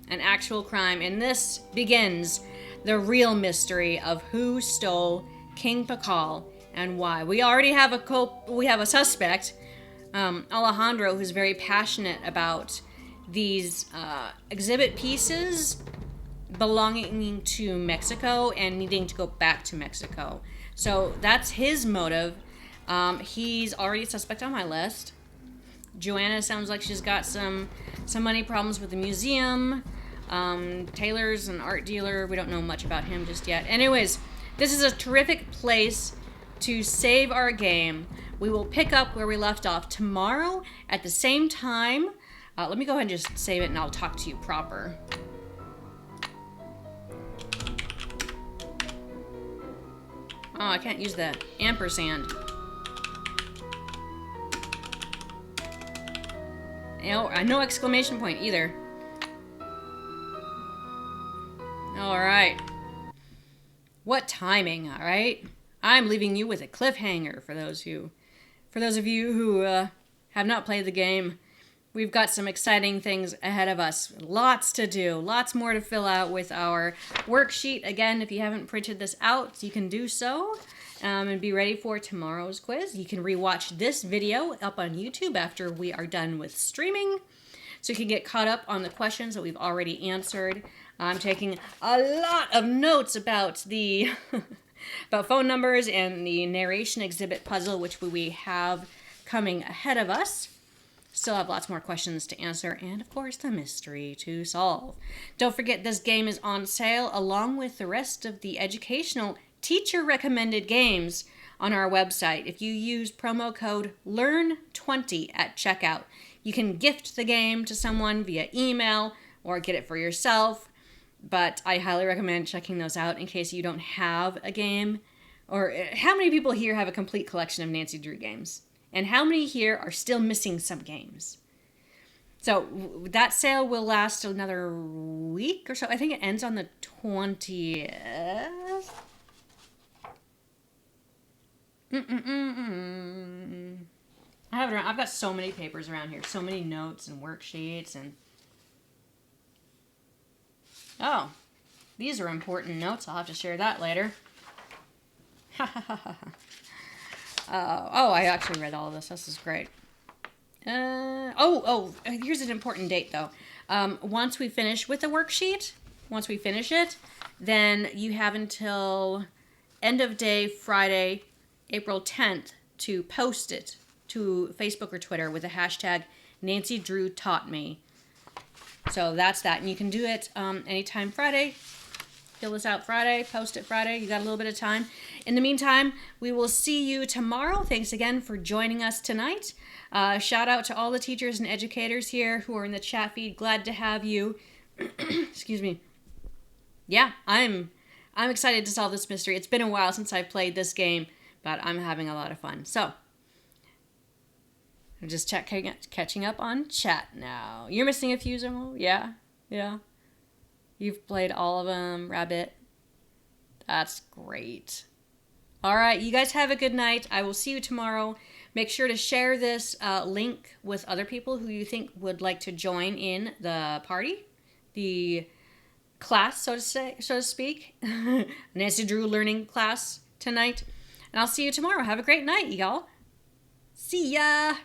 An actual crime, and this begins the real mystery of who stole King Pakal and why. We already have a suspect, Alejandro, who's very passionate about these exhibit pieces belonging to Mexico and needing to go back to Mexico. So that's his motive. He's already a suspect on my list. Joanna sounds like she's got some money problems with the museum. Taylor's an art dealer. We don't know much about him just yet. Anyways, this is a terrific place to save our game. We will pick up where we left off tomorrow at the same time. Let me go ahead and just save it and I'll talk to you proper. Oh, I can't use the ampersand. No exclamation point either. Alright. What timing, alright? I'm leaving you with a cliffhanger for those of you who have not played the game. We've got some exciting things ahead of us. Lots to do. Lots more to fill out with our worksheet. Again, if you haven't printed this out, you can do so and be ready for tomorrow's quiz. You can rewatch this video up on YouTube after we are done with streaming, so you can get caught up on the questions that we've already answered. I'm taking a lot of notes about the about phone numbers and the narration exhibit puzzle, which we have coming ahead of us. Still have lots more questions to answer, and of course the mystery to solve. Don't forget, this game is on sale along with the rest of the educational teacher recommended games on our website. If you use promo code LEARN20 at checkout, you can gift the game to someone via email or get it for yourself. But I highly recommend checking those out in case you don't have a game. Or how many people here have a complete collection of Nancy Drew games? And how many here are still missing some games? So that sale will last another week or so. I think it ends on the 20th. I have it around. I've got so many papers around here. So many notes and worksheets and... Oh, these are important notes. I'll have to share that later. I actually read all of this. This is great. Here's an important date, though. Once we finish with the worksheet, once we finish it, then you have until end of day Friday, April 10th, to post it to Facebook or Twitter with the hashtag Nancy Drew Taught Me. So that's that. And you can do it anytime Friday. Fill this out Friday, post it Friday. You got a little bit of time. In the meantime, we will see you tomorrow. Thanks again for joining us tonight. Shout out to all the teachers and educators here who are in the chat feed. Glad to have you. Excuse me. Yeah, I'm excited to solve this mystery. It's been a while since I've played this game, but I'm having a lot of fun. So, I'm just catching up on chat now. You're missing a few, Zomo? Yeah. You've played all of them, Rabbit. That's great. All right, you guys have a good night. I will see you tomorrow. Make sure to share this link with other people who you think would like to join in the party, the class, so to speak. Nancy Drew learning class tonight. And I'll see you tomorrow. Have a great night, y'all. See ya.